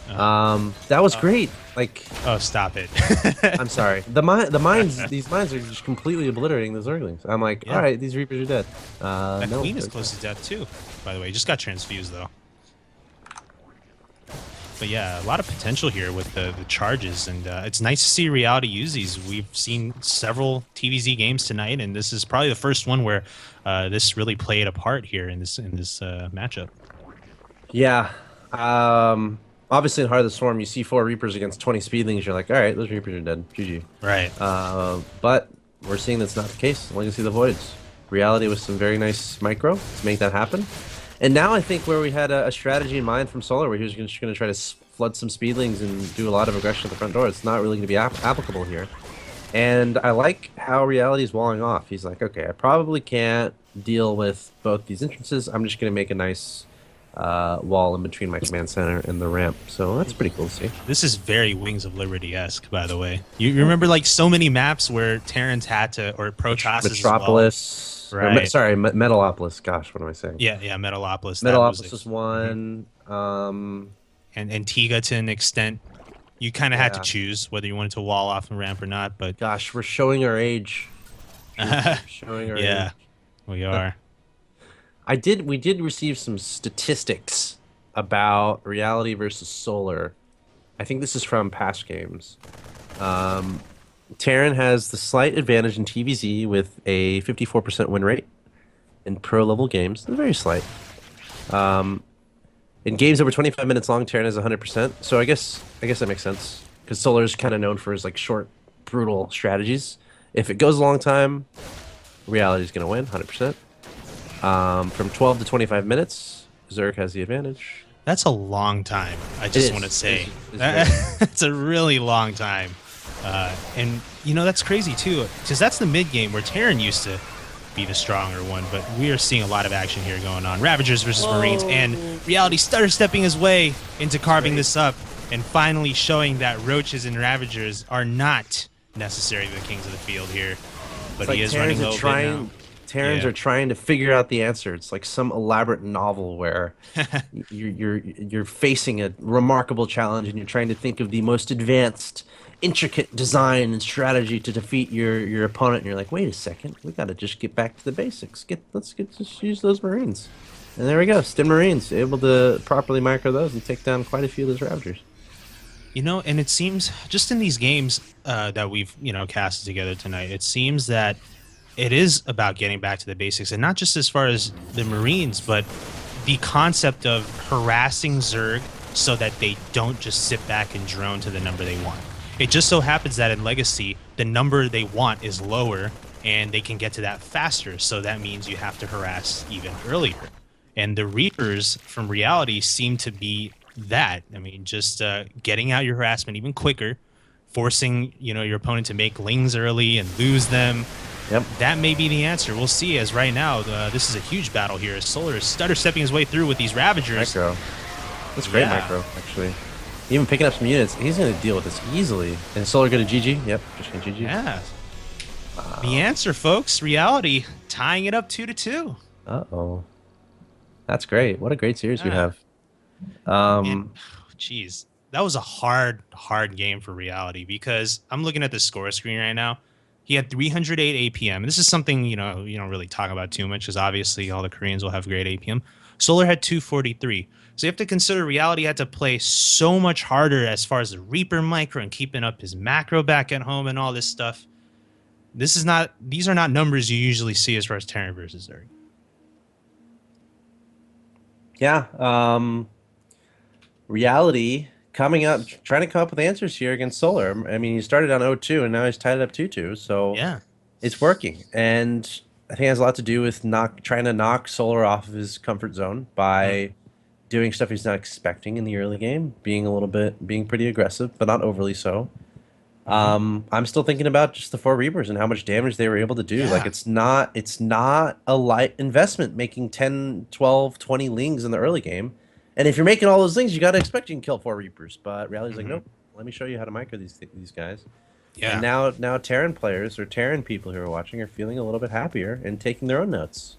That was great. Like, Oh, stop it. I'm sorry. The mines, these mines are just completely obliterating the Zerglings. I'm like, Yeah. all right, these Reapers are dead. That No, Queen is they're- close to death too, by the way. Just got transfused though. But yeah, a lot of potential here with the charges, and it's nice to see Reality use these. We've seen several TvZ games tonight, and this is probably the first one where this really played a part here in this matchup. Yeah. Obviously, in Heart of the Storm, you see 4 Reapers against 20 Speedlings. You're like, all right, those Reapers are dead. GG. Right. But we're seeing that's not the case. Legacy of the Voids. Reality with some very nice micro to make that happen. And now I think where we had a strategy in mind from Solar, where he was just going to try to flood some Speedlings and do a lot of aggression at the front door, it's not really going to be applicable here. And I like how Reality is walling off. He's like, okay, I probably can't deal with both these entrances. I'm just going to make a nice wall in between my command center and the ramp. So that's pretty cool to see. This is very Wings of Liberty-esque, by the way. You remember like so many maps where Terrans had to, or Protoss Metropolis. Right. Metalopolis. Gosh, what am I saying? Yeah, Metalopolis. That was Metalopolis was one. and Antigua to an extent. You kind of had to Yeah. choose whether you wanted to wall off the ramp or not, but Gosh, we're showing our age. We're showing our yeah, age. we are. We did receive some statistics about Reality versus Solar. I think this is from past games. Terran has the slight advantage in TvZ with a 54% win rate in pro level games. They're very slight. In games over 25 minutes long, Terran has 100%. So I guess that makes sense because Solar is kind of known for his like short, brutal strategies. If it goes a long time, Reality is going to win 100%. From 12 to 25 minutes, Zerg has the advantage. That's a long time. I It just want to is. say It's very long. that's a really long time. And you know that's crazy too, because that's the mid game where Terran used to be the stronger one. But we are seeing a lot of action here going on. Ravagers versus Marines, and Whoa. Reality stutter stepping his way into It's carving great. this up, and finally showing that Roaches and Ravagers are not necessarily the kings of the field here. It's But he like is running Terrans are low bit now. trying. Terrans Yeah. are trying to figure out the answer. It's like some elaborate novel where you're facing a remarkable challenge and you're trying to think of the most advanced, intricate design and strategy to defeat your opponent. And you're like, wait a second, we got to just get back to the basics. Let's just use those Marines. And there we go, Stim Marines able to properly micro those and take down quite a few of those Ravagers. You know, and it seems just in these games that we've casted together tonight, it seems that it is about getting back to the basics, and not just as far as the Marines, but the concept of harassing Zerg so that they don't just sit back and drone to the number they want. It just so happens that in Legacy, the number they want is lower, and they can get to that faster. So that means you have to harass even earlier. And the Reapers from Reality seem to be that. I mean, just getting out your harassment even quicker, forcing your opponent to make lings early and lose them. Yep. That may be the answer. We'll see. As right now, this is a huge battle here. As Solar is stutter stepping his way through with these Ravagers. Micro. That's great Yeah. micro, actually. Even picking up some units, he's going to deal with this easily. And Solar go to GG? Yep, just going to GG. Yeah. The answer, folks. Reality tying it up 2-2. Uh-oh. That's great. What a great series we Yeah. have. And jeez, that was a hard game for Reality, because I'm looking at the score screen right now. He had 308 APM. And this is something you don't really talk about too much, because obviously all the Koreans will have great APM. Solar had 243. So you have to consider Reality had to play so much harder as far as the Reaper micro and keeping up his macro back at home and all this stuff. These are not numbers you usually see as far as Terran versus Zerg. Yeah. Reality coming up, trying to come up with answers here against Solar. I mean, he started on 0-2 and now he's tied it up 2-2. So Yeah. it's working. And I think it has a lot to do with trying to knock Solar off of his comfort zone by doing stuff he's not expecting in the early game, being pretty aggressive, but not overly so. I'm still thinking about just the 4 Reapers and how much damage they were able to do. Yeah. Like it's not a light investment making 10, 12, 20 lings in the early game. And if you're making all those things, you got to expect you can kill 4 Reapers. But reality's like, nope, let me show you how to micro these guys. Yeah. And now Terran players or Terran people who are watching are feeling a little bit happier and taking their own notes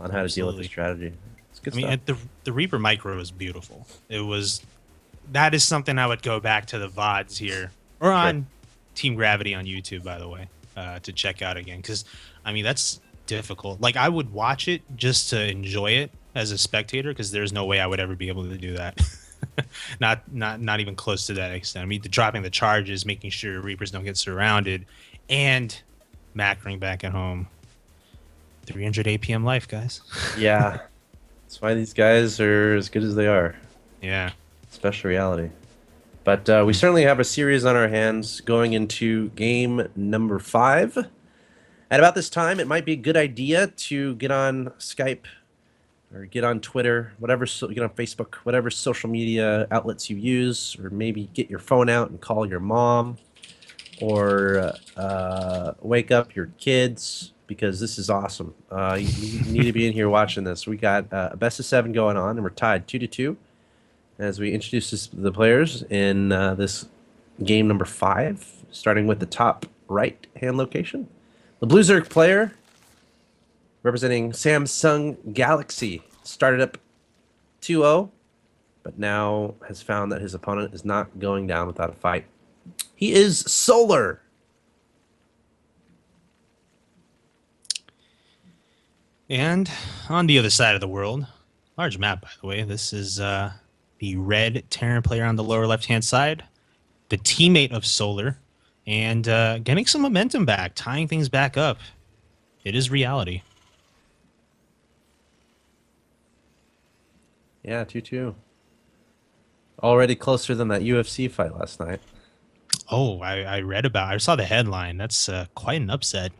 on how to deal with the Absolutely. strategy. It's good I mean, stuff. and the Reaper micro is beautiful. That is something I would go back to the VODs here or on Team Gravity on YouTube, by the way, to check out again. Because, I mean, that's difficult. Like, I would watch it just to enjoy it as a spectator, because there's no way I would ever be able to do that. not even close to that extent. I mean, dropping the charges, making sure Reapers don't get surrounded, and macroing back at home. 300 APM life, guys. Yeah. That's why these guys are as good as they are. Yeah. Special reality. But we certainly have a series on our hands going into game number 5. At about this time, it might be a good idea to get on Skype or get on Twitter, get on Facebook, whatever social media outlets you use, or maybe get your phone out and call your mom, or wake up your kids, because this is awesome. You need to be in here watching this. We got a best of 7 going on, and we're tied 2-2 as we introduce the players in this game number 5, starting with the top right hand location. The Blue Zerg player, representing Samsung Galaxy, started up 2-0, but now has found that his opponent is not going down without a fight. He is Solar. And on the other side of the world, large map, by the way, this is the red Terran player on the lower left-hand side, the teammate of Solar, and getting some momentum back, tying things back up. It is Reality. Yeah, 2-2. Already closer than that UFC fight last night. Oh, I saw the headline. That's quite an upset.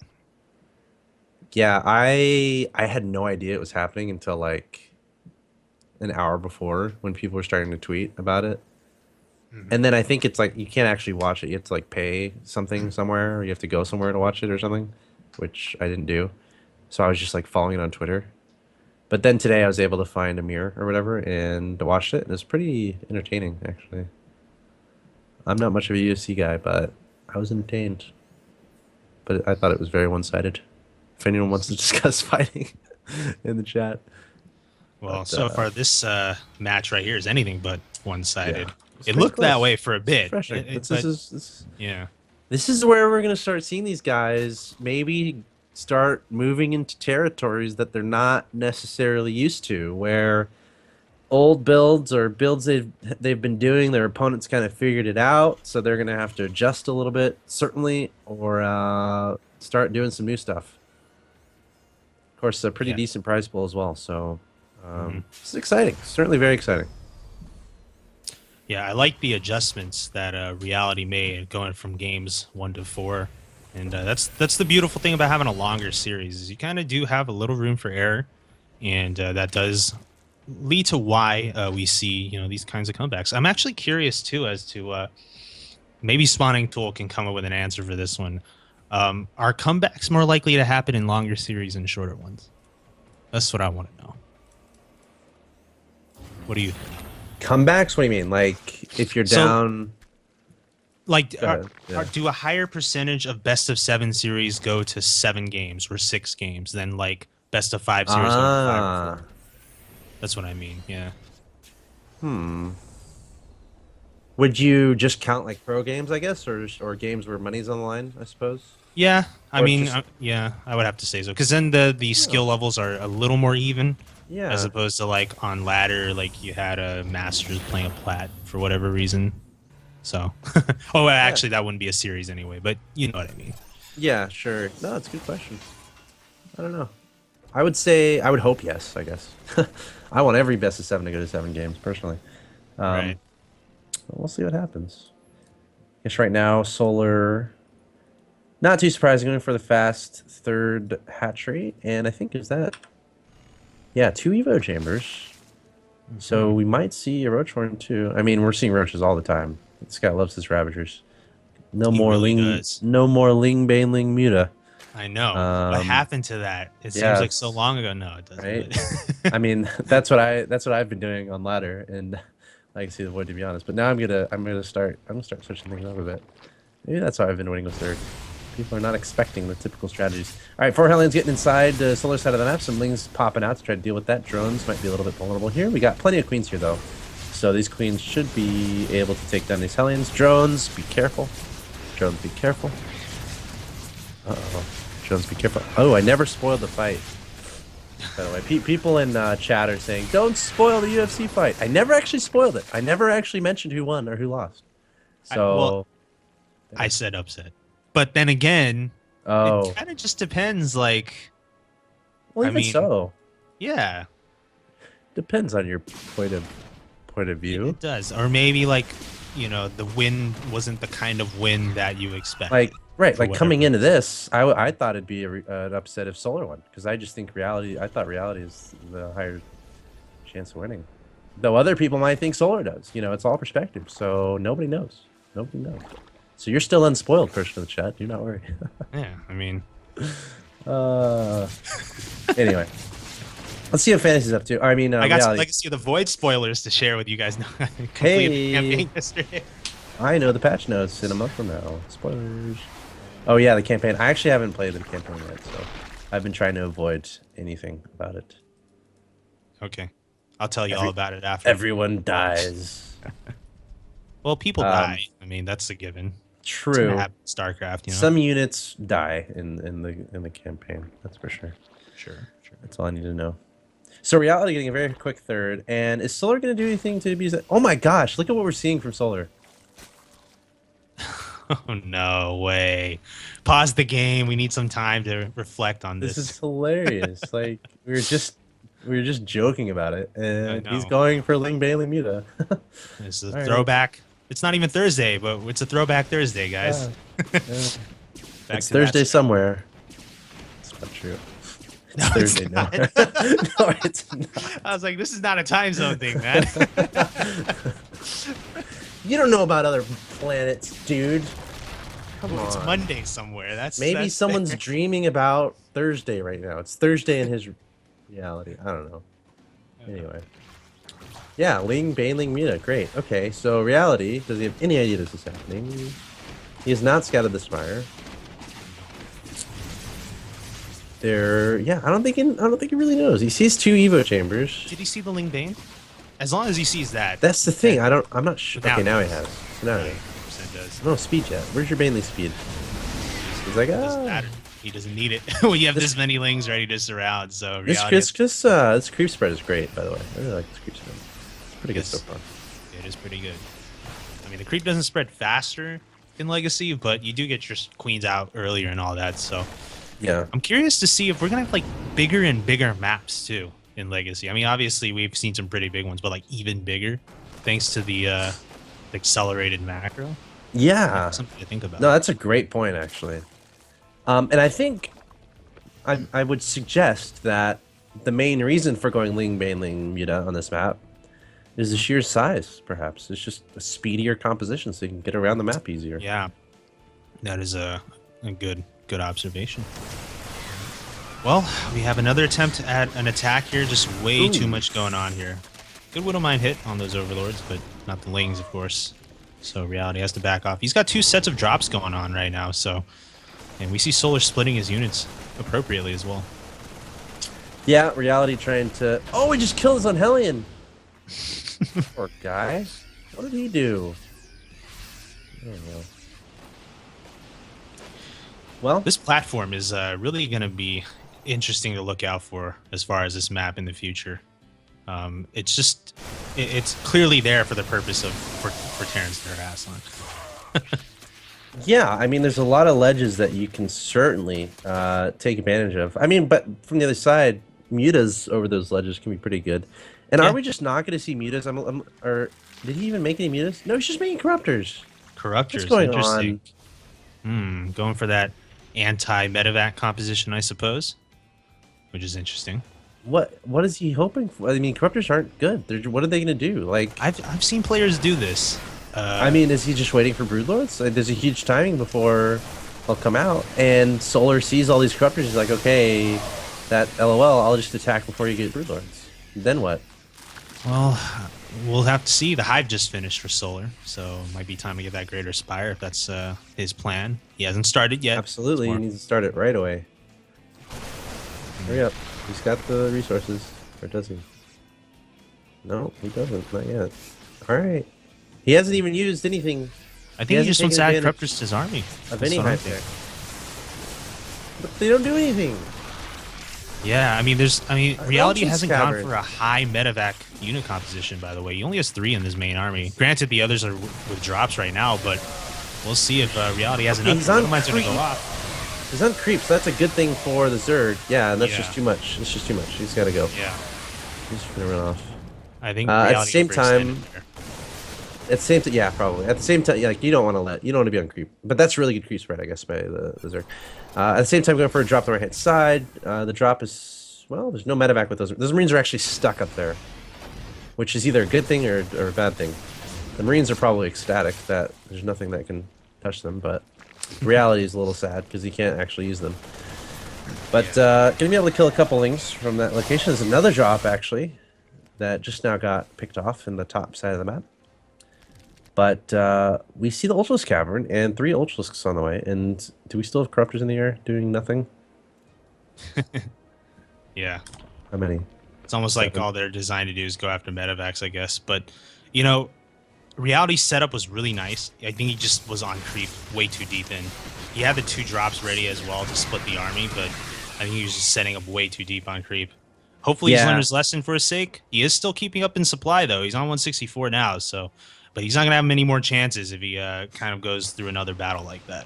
Yeah, I had no idea it was happening until like an hour before when people were starting to tweet about it. Mhm. And then I think it's like you can't actually watch it. You have to like pay something somewhere, or you have to go somewhere to watch it or something, which I didn't do. So I was just like following it on Twitter. But then today I was able to find a mirror or whatever and watched it. And it was pretty entertaining, actually. I'm not much of a UFC guy, but I was entertained. But I thought it was very one-sided. If anyone wants to discuss fighting in the chat. Well, But so far this match right here is anything but yeah, one-sided. it's It pretty looked that close. way for a It's bit, refreshing. but This yeah, this is where we're gonna start seeing these guys maybe start moving into territories that they're not necessarily used to, where old builds or builds they've been doing, their opponents kind of figured it out, so they're gonna have to adjust a little bit, certainly, or start doing some new stuff. Of course, a pretty yeah. decent prize pool as well, so Mhm. it's exciting. Certainly very exciting. Yeah, I like the adjustments that Reality made going from games 1 to 4, and that's the beautiful thing about having a longer series is you kind of do have a little room for error, and that does lead to why we see these kinds of comebacks. I'm actually curious too as to maybe Spawning Tool can come up with an answer for this one. Are comebacks more likely to happen in longer series than shorter ones? That's what I want to know. What do you think? Comebacks? What do you mean? Like if you're So, down? like, Go ahead. Yeah. do a higher percentage of best-of-7 series go to 7 games or 6 games than like best-of-5 series go to 5 or 4? Ah. That's what I mean. Yeah. Hmm. Would you just count like pro games, I guess, or games where money's on the line, I suppose? Yeah, I Or mean, just yeah, I would have to say so because then the yeah, skill levels are a little more even, as yeah, opposed to like on ladder, like you had a masters playing a plat for whatever reason. So, oh, well, yeah, actually, that wouldn't be a series anyway, but you know what I mean. yeah. Sure. No, it's a good question. I don't know. I would say I would hope yes. I guess I want every best of 7 to go to 7 games personally. Right. Um, but we'll see what happens. Guess right now Solar, not too surprising, going for the fast third hatchery, and I think is that yeah 2 Evo chambers. So Mhm. we might see a roach horn too. I mean, we're seeing roaches all the time. This guy loves his ravagers. No He more really ling, does. no more ling bane ling muta. I know. What Um, happened to that? It seems yeah, like so long ago. No, it doesn't. right. But I mean, that's what I've been doing on ladder, and I can see the void to be honest. But now I'm gonna start switching things up a bit. Maybe that's why I've been winning with third. People are not expecting the typical strategies. All right, 4 Hellions getting inside the solar side of the map. Some lings popping out to try to deal with that. Drones might be a little bit vulnerable here. We got plenty of queens here, though. So these queens should be able to take down these Hellions. Drones, be careful. Drones, be careful. Uh-oh. Drones, be careful. Oh, I never spoiled the fight. By the way, people in chat are saying, don't spoil the UFC fight. I never actually spoiled it. I never actually mentioned who won or who lost. well, So, I said upset, but then again, it oh, kind of just depends. Like, well, I even mean, so. yeah, Depends on your point of view. it does. Or maybe like, the win wasn't the kind of win that you expected. Like right, For like coming whatever into reason. this, I thought it'd be an upset if Solar won because I just think reality. I thought reality is the higher chance of winning. Though other people might think Solar does. It's all perspective. So nobody knows. Nobody knows. So you're still unspoiled, person in the chat. Do not worry. Yeah, I mean, uh, anyway, let's see what Fantasy's up to. I mean, I got some reality. Legacy of the Void spoilers to share with you guys now. Completed the Hey, campaign yesterday. I know the patch notes in a month from now. Spoilers. Oh yeah, the campaign. I actually haven't played the campaign yet, so I've been trying to avoid anything about it. Okay, I'll tell you all Every about it after. everyone dies. Well, people Um, die. I mean, that's a given. It's gonna true. happen in StarCraft. Some units die in the campaign. That's for sure. Sure, sure. That's all I need to know. So reality getting a very quick third, and is Solar going to do anything to abuse it? Oh my gosh! Look at what we're seeing from Solar. Oh no way! Pause the game. We need some time to reflect on This is this. hilarious. Like we were just joking about it, I and he's know. going for Ling Bailey Muta. It's a All right. throwback. It's not even Thursday, but it's a throwback Thursday, guys. Yeah. Back It's to that Thursday stuff. somewhere. It's not true. No, it's Thursday, no. not. No, it's not. I was like, this is not a time zone thing, man. You don't know about other planets, dude. Come It's on. Monday somewhere. Maybe That's someone's dreaming about Thursday right now. It's Thursday in his reality. I don't know. Anyway. Yeah, Ling, Baneling, Muta. Great. Okay, so reality. Does he have any idea this is happening? He has not scouted the spire. Yeah, I don't think he really knows. He sees 2 Evo chambers. Did he see the Ling Bane? As long as he sees that. That's the thing. I'm not sure. Okay, now he has. So now he has. 100% does. No speed yet. Where's your Baneling speed? He's like, Doesn't matter. He doesn't need it when you have this many Lings ready to surround. So this creep spread is great, by the way. I really like this creep spread. It's pretty good so far. It is pretty good. I mean, the creep doesn't spread faster in Legacy, but you do get your queens out earlier and all that. So yeah, I'm curious to see if we're gonna have like bigger and bigger maps too in Legacy. I mean, obviously we've seen some pretty big ones, but like even bigger, thanks to the accelerated macro. yeah. Something to think about. No, that's a great point actually. And I think I would suggest that the main reason for going Ling, Baneling, Muta on this map is the sheer size. Perhaps it's just a speedier composition, so you can get around the map easier. Yeah, that is a good observation. Well, we have another attempt at an attack here. Just way too much going on here. Good Widowmine hit on those Overlords, but not the Lings, of course. So Reality has to back off. He's got 2 sets of drops going on right now, so... And we see Solar splitting his units appropriately as well. Yeah, Reality trying to... Oh, he just killed his Unhellion! Poor guy. What did he do? I don't know. Well, this platform is really going to be interesting to look out for as far as this map in the future. It's just... It's clearly there for the purpose of... For Terrans to harass on. yeah, I mean, there's a lot of ledges that you can certainly take advantage of. I mean, but from the other side, mutas over those ledges can be pretty good. And are we just not going to see mutas? Or did he even make any mutas? No, he's just making corruptors. Corruptors, what's going interesting. on? Going for that anti-medevac composition, I suppose, which is interesting. What is he hoping for? I mean, corruptors aren't good. What are they going to do? Like, I've seen players do this. I mean, is he just waiting for broodlords? Like, there's a huge timing before they'll come out, and Solar sees all these corruptors. He's like, okay, that LOL. I'll just attack before you get broodlords. Then what? Well, we'll have to see. The Hive just finished for Solar, so it might be time to get that Greater Spire if that's his plan. He hasn't started yet. Absolutely, he needs to start it right away. Hurry up. He's got the resources. Or does he? No, he doesn't. Not yet. Alright. He hasn't even used anything. I think he just wants to add corruptors to his army. Of any Hive tech. But they don't do anything. Yeah, I mean, Reality hasn't gone for a high medevac unit composition, by the way. He only has 3 in his main army. Granted, the others are with drops right now, but we'll see if Reality has enough. He's on Widowmine's going to go off. He's on creep, so that's a good thing for the Zerg. Yeah, and that's just too much. It's just too much. He's got to go. Yeah. He's just going to run off. I think at the same time... yeah, probably. At the same time, like, you don't want to be on creep. But that's really good creep spread, I guess, by the Zerg. At the same time, going for a drop on the right-hand side. The drop is, well, there's no medevac with those. Those Marines are actually stuck up there, which is either a good thing or a bad thing. The Marines are probably ecstatic that there's nothing that can touch them, but Reality is a little sad because he can't actually use them. But gonna be able to kill a couple Lings from that location. There's another drop, actually, that just now got picked off in the top side of the map. But we see the Ultralisk Cavern and 3 Ultralisks on the way. And do we still have Corruptors in the air doing nothing? Yeah. How many? It's almost 7. Like all they're designed to do is go after medevacs, I guess. But, you know, Reality's setup was really nice. I think he just was on creep way too deep in. He had the 2 drops ready as well to split the army, but I think he was just setting up way too deep on creep. Hopefully he's learned his lesson for his sake. He is still keeping up in supply, though. He's on 164 now, so... But he's not going to have many more chances if he kind of goes through another battle like that.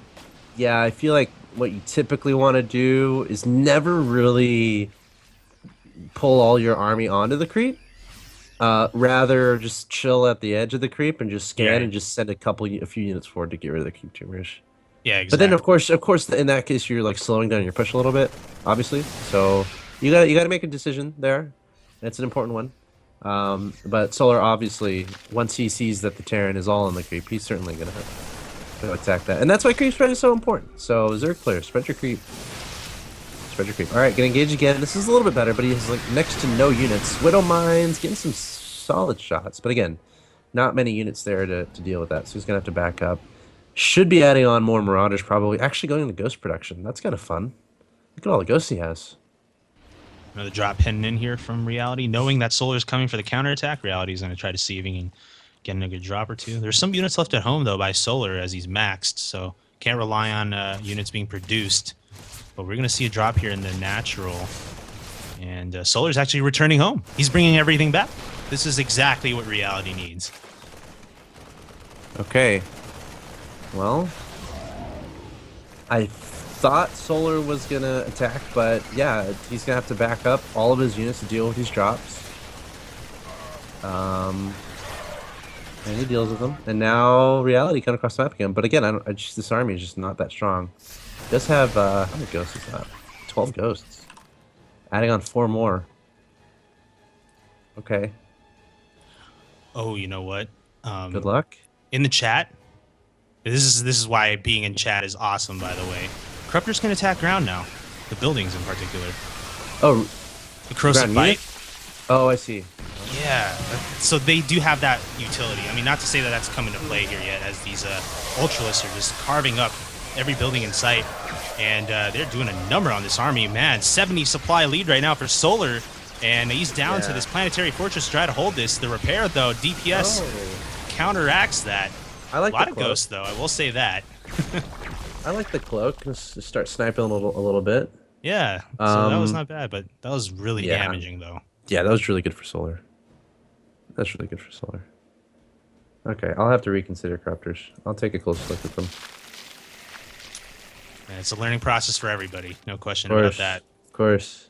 Yeah, I feel like what you typically want to do is never really pull all your army onto the creep. Rather, just chill at the edge of the creep and just scan and just send a few units forward to get rid of the creep tumors. Yeah, exactly. But then, of course, in that case, you're like slowing down your push a little bit, obviously. So you gotta make a decision there. It's an important one. But Solar obviously, once he sees that the Terran is all in the creep, he's certainly gonna attack that, and that's why creep spread is so important. So Zerg players, spread your creep. Spread your creep. All right, get engaged again. This is a little bit better, but he has like next to no units. Widow mines, getting some solid shots, but again, not many units there to deal with that. So he's gonna have to back up. Should be adding on more Marauders probably. Actually going into Ghost production. That's kind of fun. Look at all the ghosts he has. Another drop hidden in here from Reality, knowing that Solar's coming for the counterattack. Reality's going to try to see if he can get in a good drop or two. There's some units left at home, though, by Solar as he's maxed, so can't rely on units being produced. But we're going to see a drop here in the natural. And Solar's actually returning home. He's bringing everything back. This is exactly what Reality needs. Okay. Well, I thought Solar was gonna attack, but yeah, he's gonna have to back up all of his units to deal with these drops. And he deals with them. And now Reality coming across the map again. But again, this army is just not that strong. It does have how many ghosts is that? 12 ghosts. Adding on 4 more. Okay. Oh, you know what? Good luck. In the chat, this is why being in chat is awesome, by the way. Corruptors can attack ground now. The buildings in particular. Oh, The corrosive ground bite. unit? Oh, I see. Yeah, so they do have that utility. I mean, not to say that that's coming to play here yet, as these Ultralists are just carving up every building in sight. And they're doing a number on this army. Man, 70 supply lead right now for Solar. And he's down to this planetary fortress to try to hold this. The repair, though, DPS counteracts that. I like a lot the of cloak. ghosts, though, I will say that. I like the cloak. Just start sniping a little bit. Yeah, so that was not bad, but that was really damaging, though. Yeah, that was really good for Solar. That's really good for Solar. Okay, I'll have to reconsider Corruptors. I'll take a close look at them. Yeah, it's a learning process for everybody, no question about that. Of course.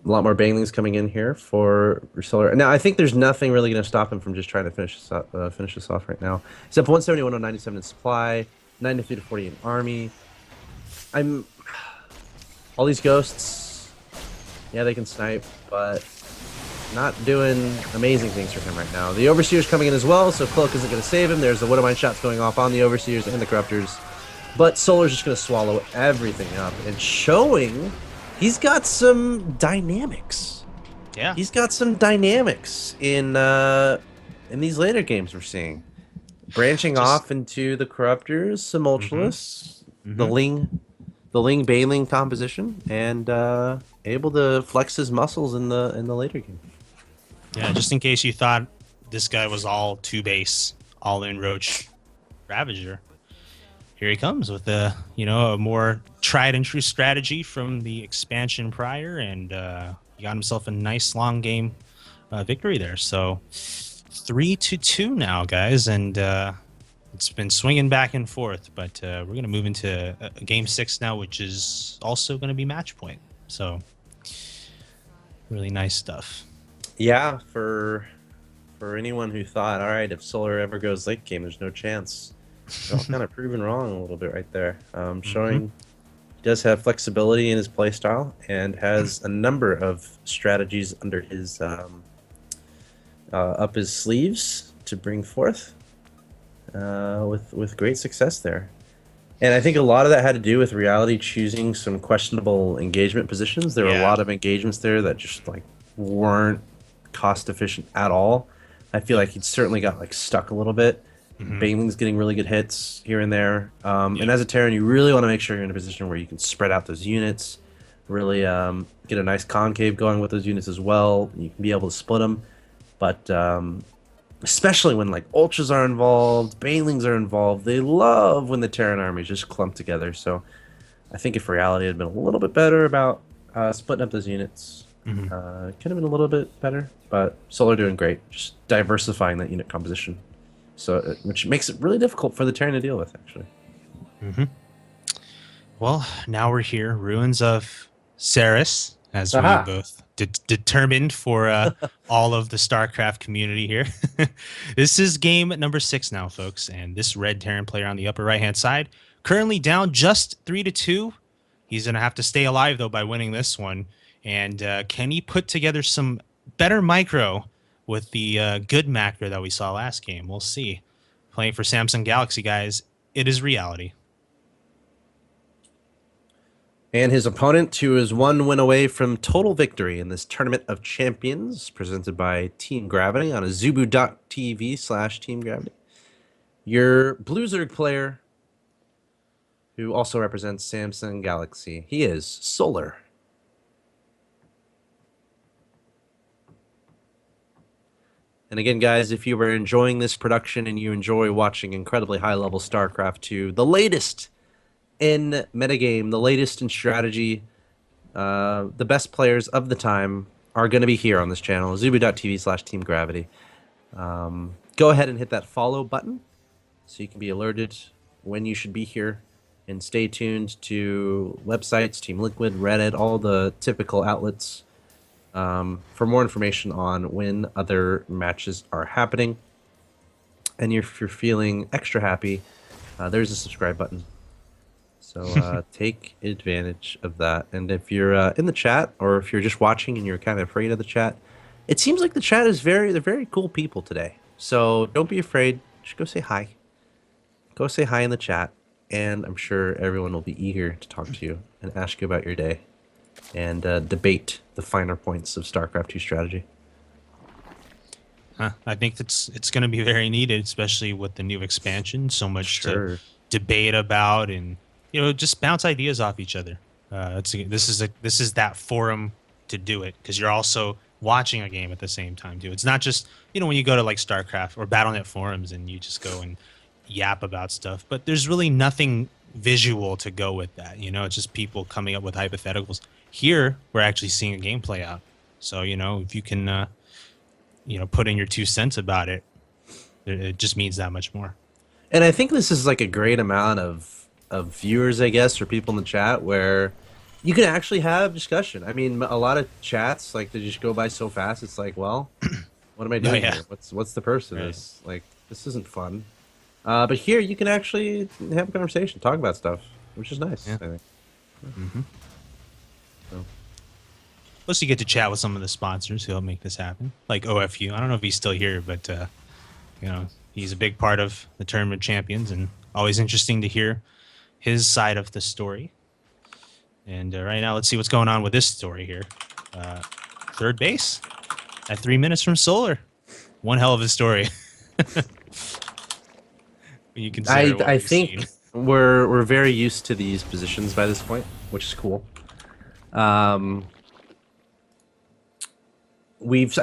A lot more banglings coming in here for Solar. Now, I think there's nothing really going to stop him from just trying to finish this off right now. Except 171 on 97 in supply, 93 to 40 in army. All these ghosts, yeah, they can snipe, but not doing amazing things for him right now. The Overseer's coming in as well, so Cloak isn't going to save him. There's the Widowmine shots going off on the Overseers and the Corruptors. But Solar's just going to swallow everything up and showing he's got some dynamics. Yeah. He's got some dynamics in these later games we're seeing. Branching off into the Corruptors, some Ultralists, the Ling Bailing composition, and able to flex his muscles in the later game. Yeah, just in case you thought this guy was all 2-base, all in Roach Ravager. Here he comes with a more tried and true strategy from the expansion prior, and he got himself a nice long game victory there. So 3-2 now, guys, and it's been swinging back and forth. But we're gonna move into game 6 now, which is also gonna be match point. So really nice stuff. Yeah, for anyone who thought, all right, if Solar ever goes late game, there's no chance. Well, kind of proven wrong a little bit right there. Showing he does have flexibility in his playstyle and has a number of strategies under his up his sleeves to bring forth with great success there. And I think a lot of that had to do with Reality choosing some questionable engagement positions. There were a lot of engagements there that just like weren't cost efficient at all. I feel like he'd certainly got like stuck a little bit. Bangling's getting really good hits here and there. And as a Terran, you really want to make sure you're in a position where you can spread out those units, really get a nice concave going with those units as well. You can be able to split them. But especially when like Ultras are involved, Banelings are involved, they love when the Terran armies just clump together. So I think if Reality had been a little bit better about splitting up those units, could have been a little bit better. But Solar doing great, just diversifying that unit composition. So, which makes it really difficult for the Terran to deal with, actually. Well, now we're here, ruins of Seras, as we both determined for all of the StarCraft community here. This is game number 6 now, folks, and this red Terran player on the upper right-hand side, currently down just 3-2. He's going to have to stay alive, though, by winning this one And can he put together some better micro with the good macro that we saw last game? We'll see. Playing for Samsung Galaxy, guys, it is reality. And his opponent, who is one win away from total victory in this Tournament of Champions, presented by Team Gravity on azubu.tv/Team Gravity. Your Blue Zerg player, who also represents Samsung Galaxy. He is Solar. And again, guys, if you were enjoying this production and you enjoy watching incredibly high-level StarCraft 2, the latest in metagame, the latest in strategy, the best players of the time are going to be here on this channel, azubu.tv/Team Gravity. Go ahead and hit that follow button so you can be alerted when you should be here. And stay tuned to websites, Team Liquid, Reddit, all the typical outlets for more information on when other matches are happening. And if you're feeling extra happy, there's a subscribe button. So take advantage of that. And if you're in the chat, or if you're just watching and you're kind of afraid of the chat, it seems like the chat is they're very cool people today. So don't be afraid. Just go say hi. Go say hi in the chat. And I'm sure everyone will be eager to talk to you and ask you about your day and debate the finer points of StarCraft 2 strategy. I think it's going to be very needed, especially with the new expansion. So much to debate about, and just bounce ideas off each other. This is that forum to do it, because you're also watching a game at the same time too. It's not just when you go to like StarCraft or BattleNet forums and you just go and yap about stuff, but there's really nothing visual to go with that. It's just people coming up with hypotheticals. Here we're actually seeing a game play out. So if you can put in your 2 cents about it, it just means that much more. And I think this is like a great amount of viewers, I guess, or people in the chat where you can actually have discussion. I mean, a lot of chats, like, they just go by so fast. It's like, well, what am I doing here? What's the purpose of this? Like, this isn't fun. But here you can actually have a conversation, talk about stuff, which is nice, I think. Mm-hmm. Plus, you get to chat with some of the sponsors who help make this happen, like OFU. I don't know if he's still here, but he's a big part of the Tournament of Champions, and always interesting to hear his side of the story. And right now, let's see what's going on with this story here. Third base at 3 minutes from Solar. One hell of a story. You I think we're very used to these positions by this point, which is cool. I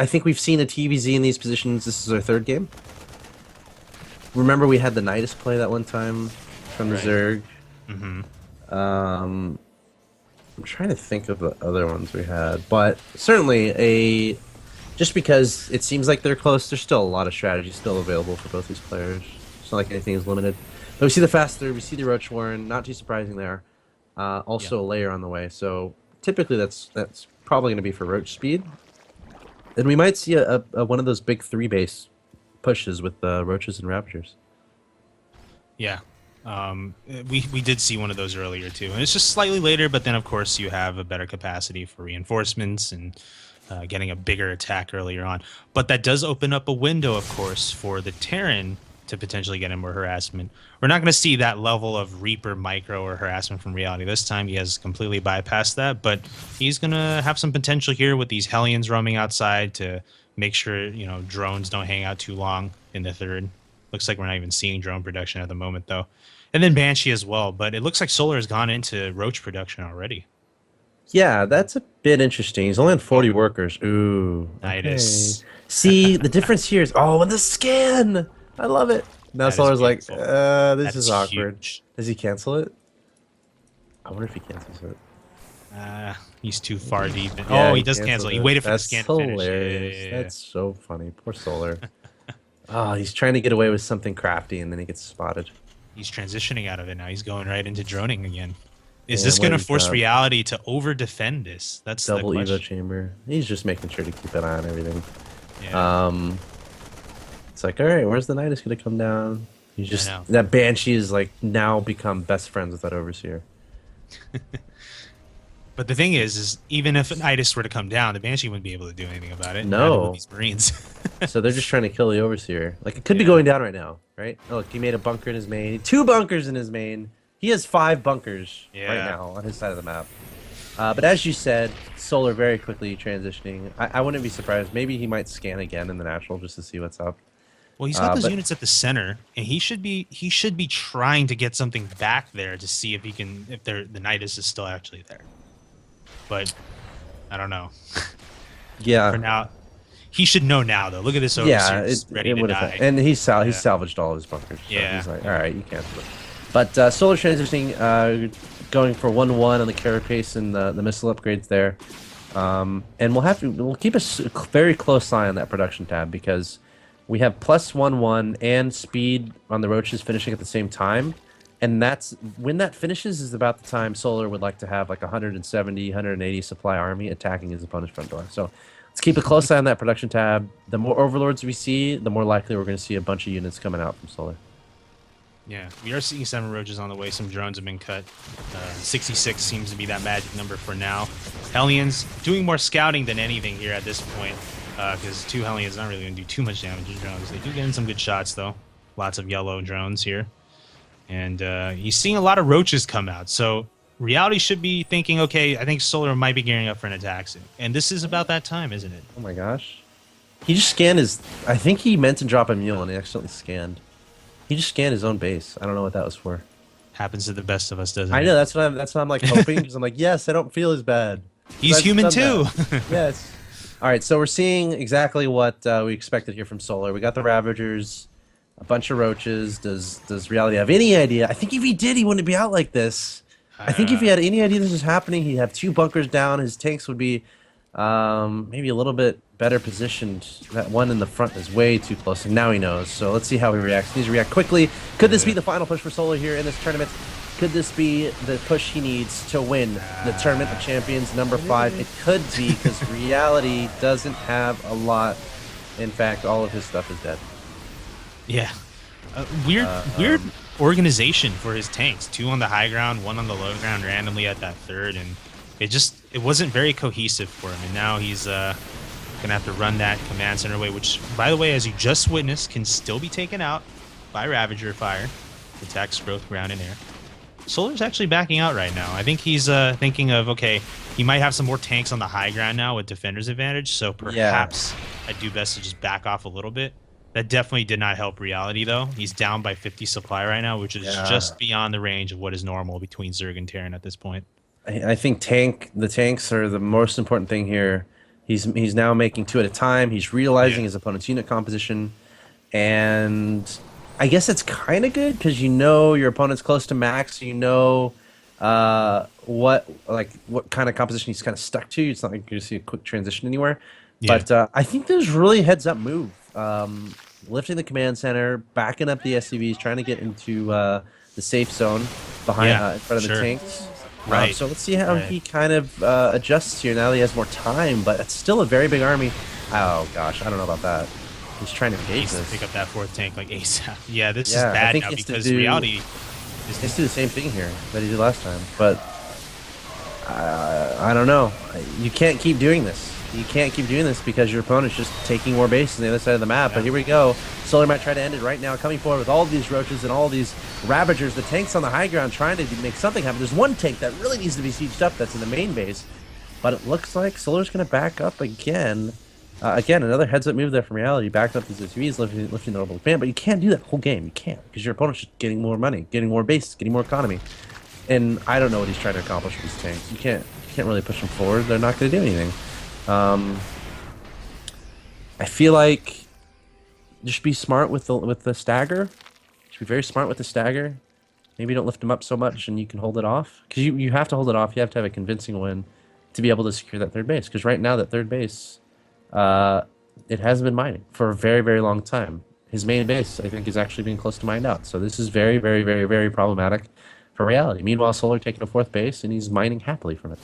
think we've seen a TvZ in these positions. This is our third game. Remember, we had the Nidus play that one time from the Zerg. Mm-hmm. I'm trying to think of the other ones we had, but certainly just because it seems like they're close, there's still a lot of strategy still available for both these players. It's not like anything is limited. But we see the Fast Third, we see the Roach Warren, not too surprising there. Also a layer on the way, so typically that's probably going to be for Roach speed. And we might see a one of those big 3-base pushes with Roaches and Raptors. Yeah. We did see one of those earlier too, and it's just slightly later, but then of course you have a better capacity for reinforcements and getting a bigger attack earlier on. But that does open up a window, of course, for the Terran to potentially get in more harassment. We're not going to see that level of Reaper micro or harassment from Reality this time. He has completely bypassed that, but he's going to have some potential here with these Hellions roaming outside to make sure drones don't hang out too long in the third. Looks like we're not even seeing drone production at the moment, though. And then Banshee as well, but it looks like Solar has gone into Roach production already. Yeah, that's a bit interesting. He's only on 40 workers. Ooh. Nidus. Okay. See, the difference here is, and the skin! I love it. Now Solar's like, this is awkward. Huge. Does he cancel it? I wonder if he cancels it. He's too far deep. Yeah, he does cancel it. He waited for the scan to finish. Yeah. That's so funny. Poor Solar. He's trying to get away with something crafty, and then he gets spotted. He's transitioning out of it now. He's going right into droning again. Is this going to force Reality to over-defend this? That's double the question. Evo chamber. He's just making sure to keep an eye on everything. Yeah. It's like, all right, where's the Nidus going to come down? He's just that Banshee is like now become best friends with that Overseer. But But the thing is even if an Itis were to come down, the Banshee wouldn't be able to do anything about it. Neither would No. these Marines. So they're just trying to kill the Overseer. Like, it could be Yeah. going down right now, right? Oh, look, he made a bunker in his main. 2 bunkers in his main. He has 5 bunkers right Yeah. now on his side of the map. But as you said, Solar very quickly transitioning. I wouldn't be surprised. Maybe he might scan again in the natural just to see what's up. Well, he's got those but- units at the center, and he should be trying to get something back there to see if he can the Nidus is still actually there. But I don't know. Yeah. For now, he should know now though. Look at this Yeah, Overseer just ready to would've- die. And he's salvaged all of his bunkers. So Yeah. he's like, all right, you can't do it. But Solar transitioning, going for 1-1 on the carapace and the missile upgrades there. And we'll keep a very close eye on that production tab because we have +1-1 and speed on the roaches finishing at the same time. And that's when that finishes is about the time Solar would like to have like 170, 180 supply army attacking his opponent's front door. So let's keep a close eye on that production tab. The more overlords we see, the more likely we're going to see a bunch of units coming out from Solar. Yeah, we are seeing 7 roaches on the way. Some drones have been cut. 66 seems to be that magic number for now. Hellions doing more scouting than anything here at this point, because 2 Hellions not really going to do too much damage to drones. They do get in some good shots, though. Lots of yellow drones here. And he's seeing a lot of roaches come out. So Reality should be thinking, okay, I think Solar might be gearing up for an attack soon. And this is about that time, isn't it? Oh my gosh. He just scanned his... I think he meant to drop a mule and he accidentally scanned. He just scanned his own base. I don't know what that was for. Happens to the best of us, doesn't it? I know, that's what I'm like hoping, because I'm like, yes, I don't feel as bad. He's I've human done too. that. Yes. All right, so we're seeing exactly what we expected here from Solar. We got the Ravagers, a bunch of roaches. Does Reality have any idea? I think if he did, he wouldn't be out like this. I think if he had any idea this was happening, he'd have 2 bunkers down. His tanks would be maybe a little bit better positioned. That one in the front is way too close, and now he knows. So let's see how he reacts. He needs to react quickly. Could this be the final push for Solar here in this tournament? Could this be the push he needs to win the Tournament of Champions number 5? It could be, because Reality doesn't have a lot. In fact, all of his stuff is dead. Yeah. Weird organization for his tanks. 2 on the high ground, 1 on the low ground randomly at that third, and it wasn't very cohesive for him. And now he's gonna have to run that command center away, which, by the way, as you just witnessed, can still be taken out by Ravager fire. Attacks growth, ground, and air. Solar's actually backing out right now. I think he's thinking of, okay, he might have some more tanks on the high ground now with defender's advantage, so perhaps I'd do best to just back off a little bit. That definitely did not help Reality, though. He's down by 50 supply right now, which is just beyond the range of what is normal between Zerg and Terran at this point. I think the tanks are the most important thing here. He's now making 2 at a time. He's realizing his opponent's unit composition, and I guess it's kind of good because you know your opponent's close to max. You know what kind of composition he's kind of stuck to. It's not like you're gonna see a quick transition anywhere. Yeah. But I think there's really heads up move. Lifting the command center, backing up the SCVs, trying to get into the safe zone behind in front of the tanks. Right. So let's see how he kind of adjusts here now that he has more time, but it's still a very big army. Oh gosh, I don't know about that. He's trying to engage this. Pick up that 4th tank like ASAP. Yeah, this is I bad think now he has to because do- Reality He has to do the same thing here that he did last time, but I don't know. You can't keep doing this. You can't keep doing this because your opponent's just taking more base on the other side of the map. But here we go. Solar might try to end it right now, coming forward with all these roaches and all these Ravagers. The tanks on the high ground trying to make something happen. There's one tank that really needs to be sieged up that's in the main base. But it looks like Solar's going to back up again. Again, another heads-up move there from Reality. Backing up these SUVs, lifting the orbital command. But you can't do that the whole game. You can't, because your opponent's just getting more money, getting more base, getting more economy. And I don't know what he's trying to accomplish with these tanks. You can't really push them forward. They're not going to do anything. I feel like just be smart with the stagger. Just be very smart with the stagger. Maybe don't lift them up so much, and you can hold it off. Because you have to hold it off. You have to have a convincing win to be able to secure that 3rd base. Because right now, that 3rd base, it hasn't been mining for a very, very long time. His main base, I think, is actually being close to mined out. So this is very, very, very, very problematic for Reality. Meanwhile, Solar taking a 4th base, and he's mining happily from it.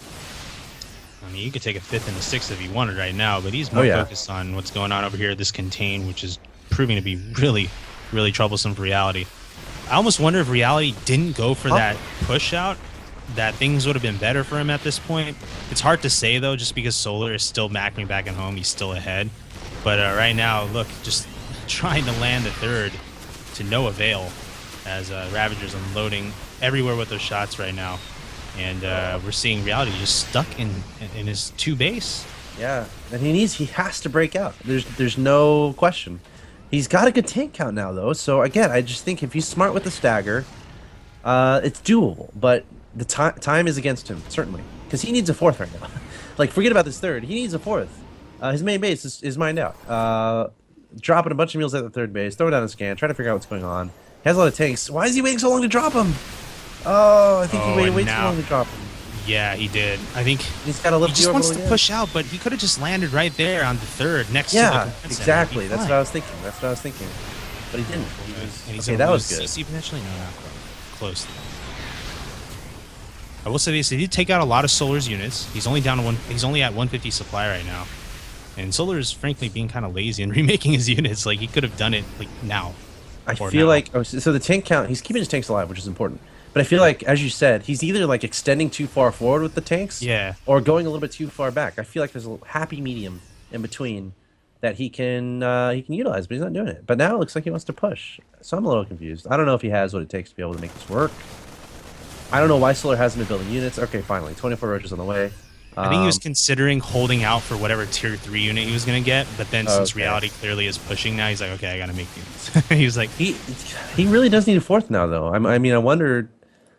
I mean, you could take a 5th and a 6th if he wanted right now, but he's more focused on what's going on over here at this contain, which is proving to be really, really troublesome for Reality. I almost wonder if Reality didn't go for that push out that things would have been better for him at this point. It's hard to say though, just because Solar is still macking back at home. He's still ahead. But right now, look, just trying to land the third to no avail as Ravager's unloading everywhere with those shots right now. And we're seeing Reality just stuck in his 2 base. Yeah, and he has to break out. There's no question. He's got a good tank count now though. So again, I just think if he's smart with the stagger, it's doable. But the time is against him certainly because he needs a fourth right now. Like forget about this third. He needs a fourth. His main base is mined out. Dropping a bunch of meals at the third base, throwing down a scan, trying to figure out what's going on. He has a lot of tanks. Why is he waiting so long to drop him? Oh, I think he waited way too long to drop him. Yeah, he did. I think he's got to lift. He just wants to push out, but he could have just landed right there on the third next to the command center. Exactly. That's what I was thinking. That's what I was thinking. But he didn't. Okay, that was good. CC potentially? No, not close. I will say this: he did take out a lot of Solar's units. He's only down to one. He's only at 150 supply right now, and Solar is frankly being kind of lazy and remaking his units. Like he could have done it like now. I feel like so the tank count. He's keeping his tanks alive, which is important. But I feel like, as you said, he's either like extending too far forward with the tanks, or going a little bit too far back. I feel like there's a happy medium in between that he can utilize, but he's not doing it. But now it looks like he wants to push, so I'm a little confused. I don't know if he has what it takes to be able to make this work. I don't know why Solar hasn't been building units. Okay, finally, 24 roaches on the way. I think he was considering holding out for whatever tier 3 unit he was going to get, but then since Reality clearly is pushing now, he's like, okay, I got to make units. He was like, he really does need a fourth now, though. I mean, I wonder,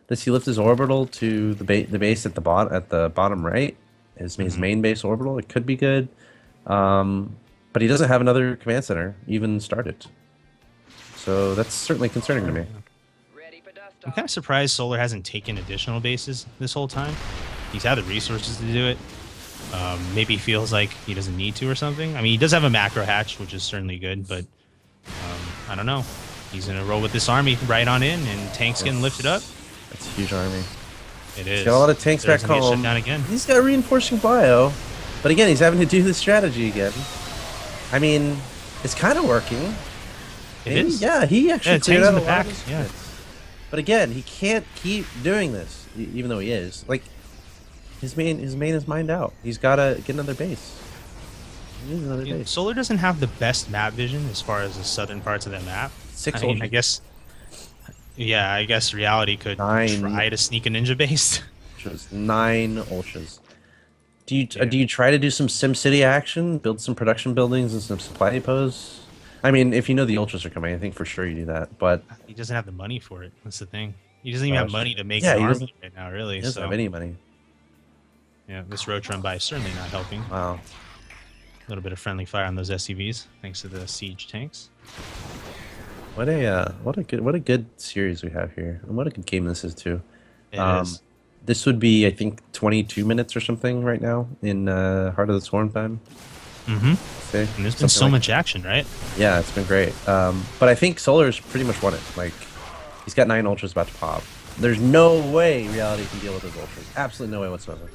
does he lift his orbital to the base at the bottom right? His main base orbital. It could be good, but he doesn't have another command center even started, so that's certainly concerning to me. I'm kind of surprised Solar hasn't taken additional bases this whole time. He's had the resources to do it. Maybe he feels like he doesn't need to or something. I mean, he does have a macro hatch, which is certainly good, but I don't know. He's going to roll with this army right on in, and tanks getting lifted up. That's a huge army. It is. He's got a lot of tanks back home. Again. He's got reinforcing bio, but again, he's having to do this strategy again. I mean, it's kind of working. It is. Yeah, he actually cleared out in the back. Yeah. But again, he can't keep doing this, even though he is. Like, his main is mined out. He's got to get another base. He needs another base. Solar doesn't have the best map vision as far as the southern parts of that map. I guess. Yeah, I guess Reality could try to sneak a ninja base. 9 ultras. Do you try to do some SimCity action, build some production buildings and some supply depots? I mean, if you know the ultras are coming, I think for sure you do that. But he doesn't have the money for it. That's the thing. He doesn't even have money to make an army right now, really. He doesn't have any money. Yeah, this road run by is certainly not helping. Wow. A little bit of friendly fire on those SCVs, thanks to the siege tanks. What a good series we have here, and what a good game this is too. It is. This would be, I think, 22 minutes or something right now in Heart of the Swarm time. Mm-hmm. And there's been so much action, right? Yeah, it's been great. But I think Solar's pretty much won it. Like, he's got 9 ultras about to pop. There's no way Reality can deal with his ultras. Absolutely no way whatsoever.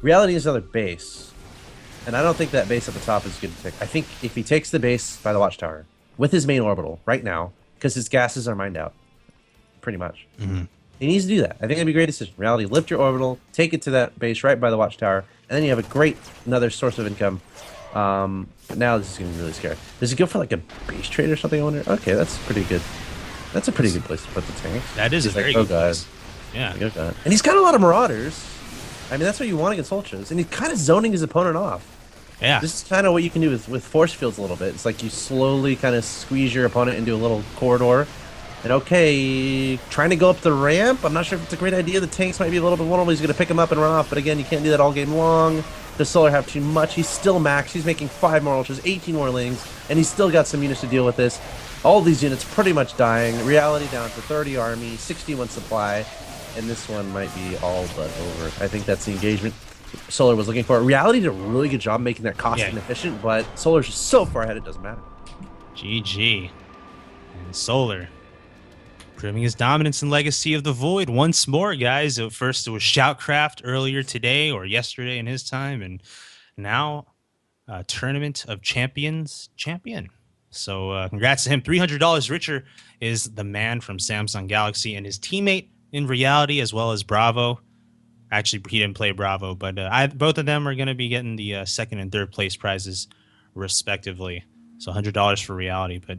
Reality is another base, and I don't think that base at the top is good to pick. I think if he takes the base by the watchtower with his main orbital right now, because his gases are mined out, pretty much. He needs to do that. I think it'd be a great decision. Reality, lift your orbital, take it to that base right by the watchtower, and then you have another source of income. But now this is going to be really scary. Does he go for like a base trade or something, I wonder? Okay, that's pretty good. That's a pretty good place to put the tanks. That is a very good place. Yeah. And he's got a lot of marauders. I mean, that's what you want against ultras. And he's kind of zoning his opponent off. Yeah. This is kind of what you can do with force fields a little bit. It's like you slowly kind of squeeze your opponent into a little corridor. And okay, trying to go up the ramp. I'm not sure if it's a great idea. The tanks might be a little bit vulnerable. He's going to pick him up and run off. But again, you can't do that all game long. Does Solar have too much? He's still max. He's making 5 more ultras, 18 more lings. And he's still got some units to deal with this. All these units pretty much dying. Reality down to 30 army, 61 supply. And this one might be all but over. I think that's the engagement Solar was looking for. Reality did a really good job making that cost inefficient, but Solar's just so far ahead it doesn't matter. GG. And Solar proving his dominance in Legacy of the Void once more, guys. First it was Shoutcraft earlier today or yesterday in his time, and now Tournament of Champions champion. So congrats to him. $300 richer is the man from Samsung Galaxy and his teammate in Reality, as well as Bravo. Actually, he didn't play Bravo, but both of them are going to be getting the second and third place prizes, respectively. So $100 for reality. But,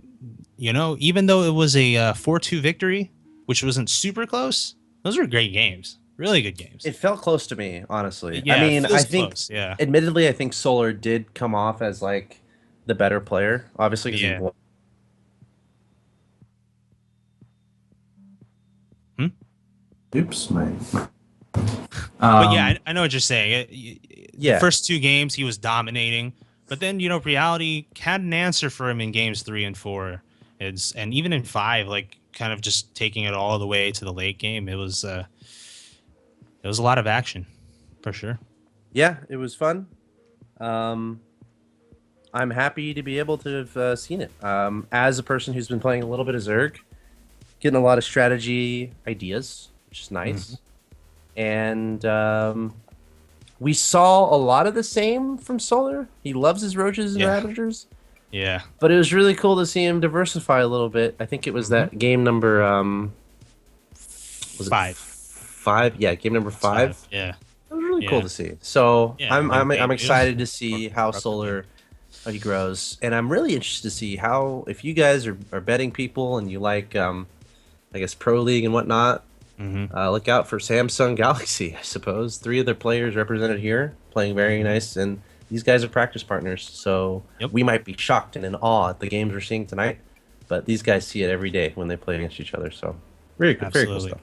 even though it was a 4-2 victory, which wasn't super close, those were great games. Really good games. It felt close to me, honestly. I Yeah, it mean, I feels think, close. Yeah. admittedly, I think Solar did come off as like the better player, obviously, because he Yeah. won. Hmm? Oops, my. But yeah, I know what you're saying. The Yeah. first two games, he was dominating. But then, reality had an answer for him in games 3 and 4. And even in 5, like kind of just taking it all the way to the late game. It was a lot of action, for sure. Yeah, it was fun. Um, I'm happy to be able to have seen it. As a person who's been playing a little bit of Zerg, getting a lot of strategy ideas, which is nice. And we saw a lot of the same from Solar. He loves his Roaches and Yeah. Ravagers. Yeah. But it was really cool to see him diversify a little bit. I think it was that game number was it 5. 5? Yeah, game number 5. Yeah. It was really Yeah. cool to see. So Yeah, I'm they- excited to see how Solar how he grows, and I'm really interested to see how, if you guys are betting people and you like I guess Pro League and whatnot, look out for Samsung Galaxy. I suppose 3 of their players represented here, playing very nice, and these guys are practice partners. So Yep. we might be shocked and in awe at the games we're seeing tonight, but these guys see it every day when they play against each other. So very cool Absolutely. stuff.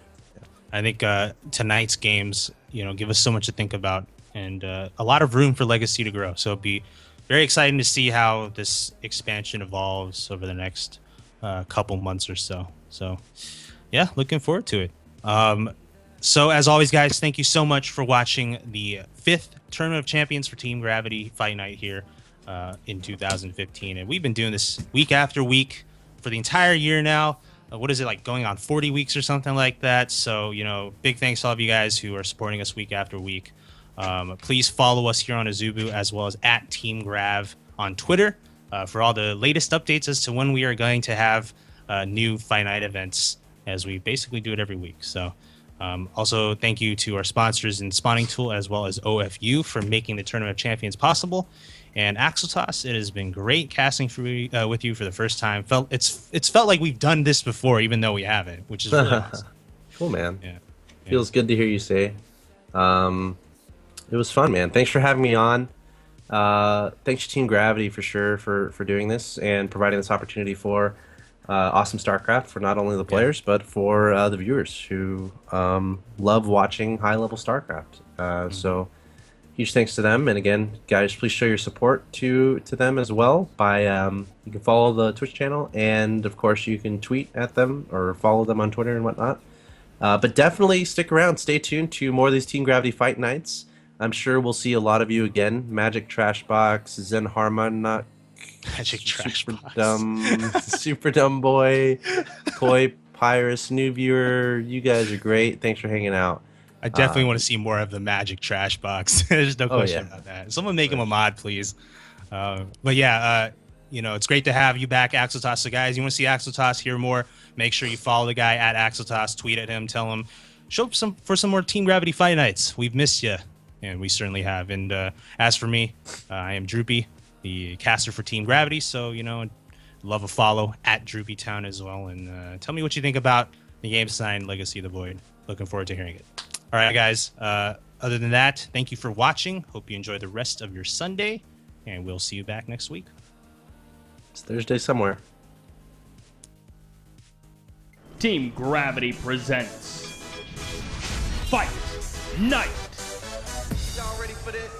I think tonight's games, give us so much to think about and a lot of room for Legacy to grow. So it'd be very exciting to see how this expansion evolves over the next couple months or so. So, yeah, looking forward to it. So, as always, guys, thank you so much for watching the 5th Tournament of Champions for Team Gravity Fight Night here in 2015. And we've been doing this week after week for the entire year now. What is it, like going on 40 weeks or something like that? So, big thanks to all of you guys who are supporting us week after week. Please follow us here on Azubu as well as at Team Grav on Twitter for all the latest updates as to when we are going to have new Fight Night events, as we basically do it every week. So also thank you to our sponsors in Spawning Tool as well as OFU for making the Tournament of Champions possible. And Axeltoss, it has been great casting with you for the first time. It's felt like we've done this before, even though we haven't, which is really awesome. Cool, man. Yeah. Feels good to hear you say. It was fun, man. Thanks for having me on. Thanks to Team Gravity for sure for doing this and providing this opportunity for awesome StarCraft for not only the players but for the viewers who love watching high-level StarCraft. So huge thanks to them. And again, guys, please show your support to them as well by you can follow the Twitch channel, and of course you can tweet at them or follow them on Twitter and whatnot. But definitely stick around. Stay tuned to more of these Team Gravity Fight Nights. I'm sure we'll see a lot of you again. Magic Trash Box, Zen Harmonic, Magic Trash Super Box. Dumb, Super Dumb Boy, Koi Pyrus, New Viewer. You guys are great. Thanks for hanging out. I definitely want to see more of the Magic Trash Box. There's no question about that. Someone make him a mod, please. But yeah, it's great to have you back, Axeltoss. So guys, you want to see Axeltoss, hear more, make sure you follow the guy at Axeltoss, tweet at him, tell him, show up for some more Team Gravity Fight Nights. We've missed you, and we certainly have. And as for me, I am Droopy, the caster for Team Gravity. So, love a follow at Droopy Town as well. And tell me what you think about the game design Legacy of the Void. Looking forward to hearing it. All right, guys. Other than that, thank you for watching. Hope you enjoy the rest of your Sunday, and we'll see you back next week. It's Thursday somewhere. Team Gravity presents Fight Night. Y'all ready for this?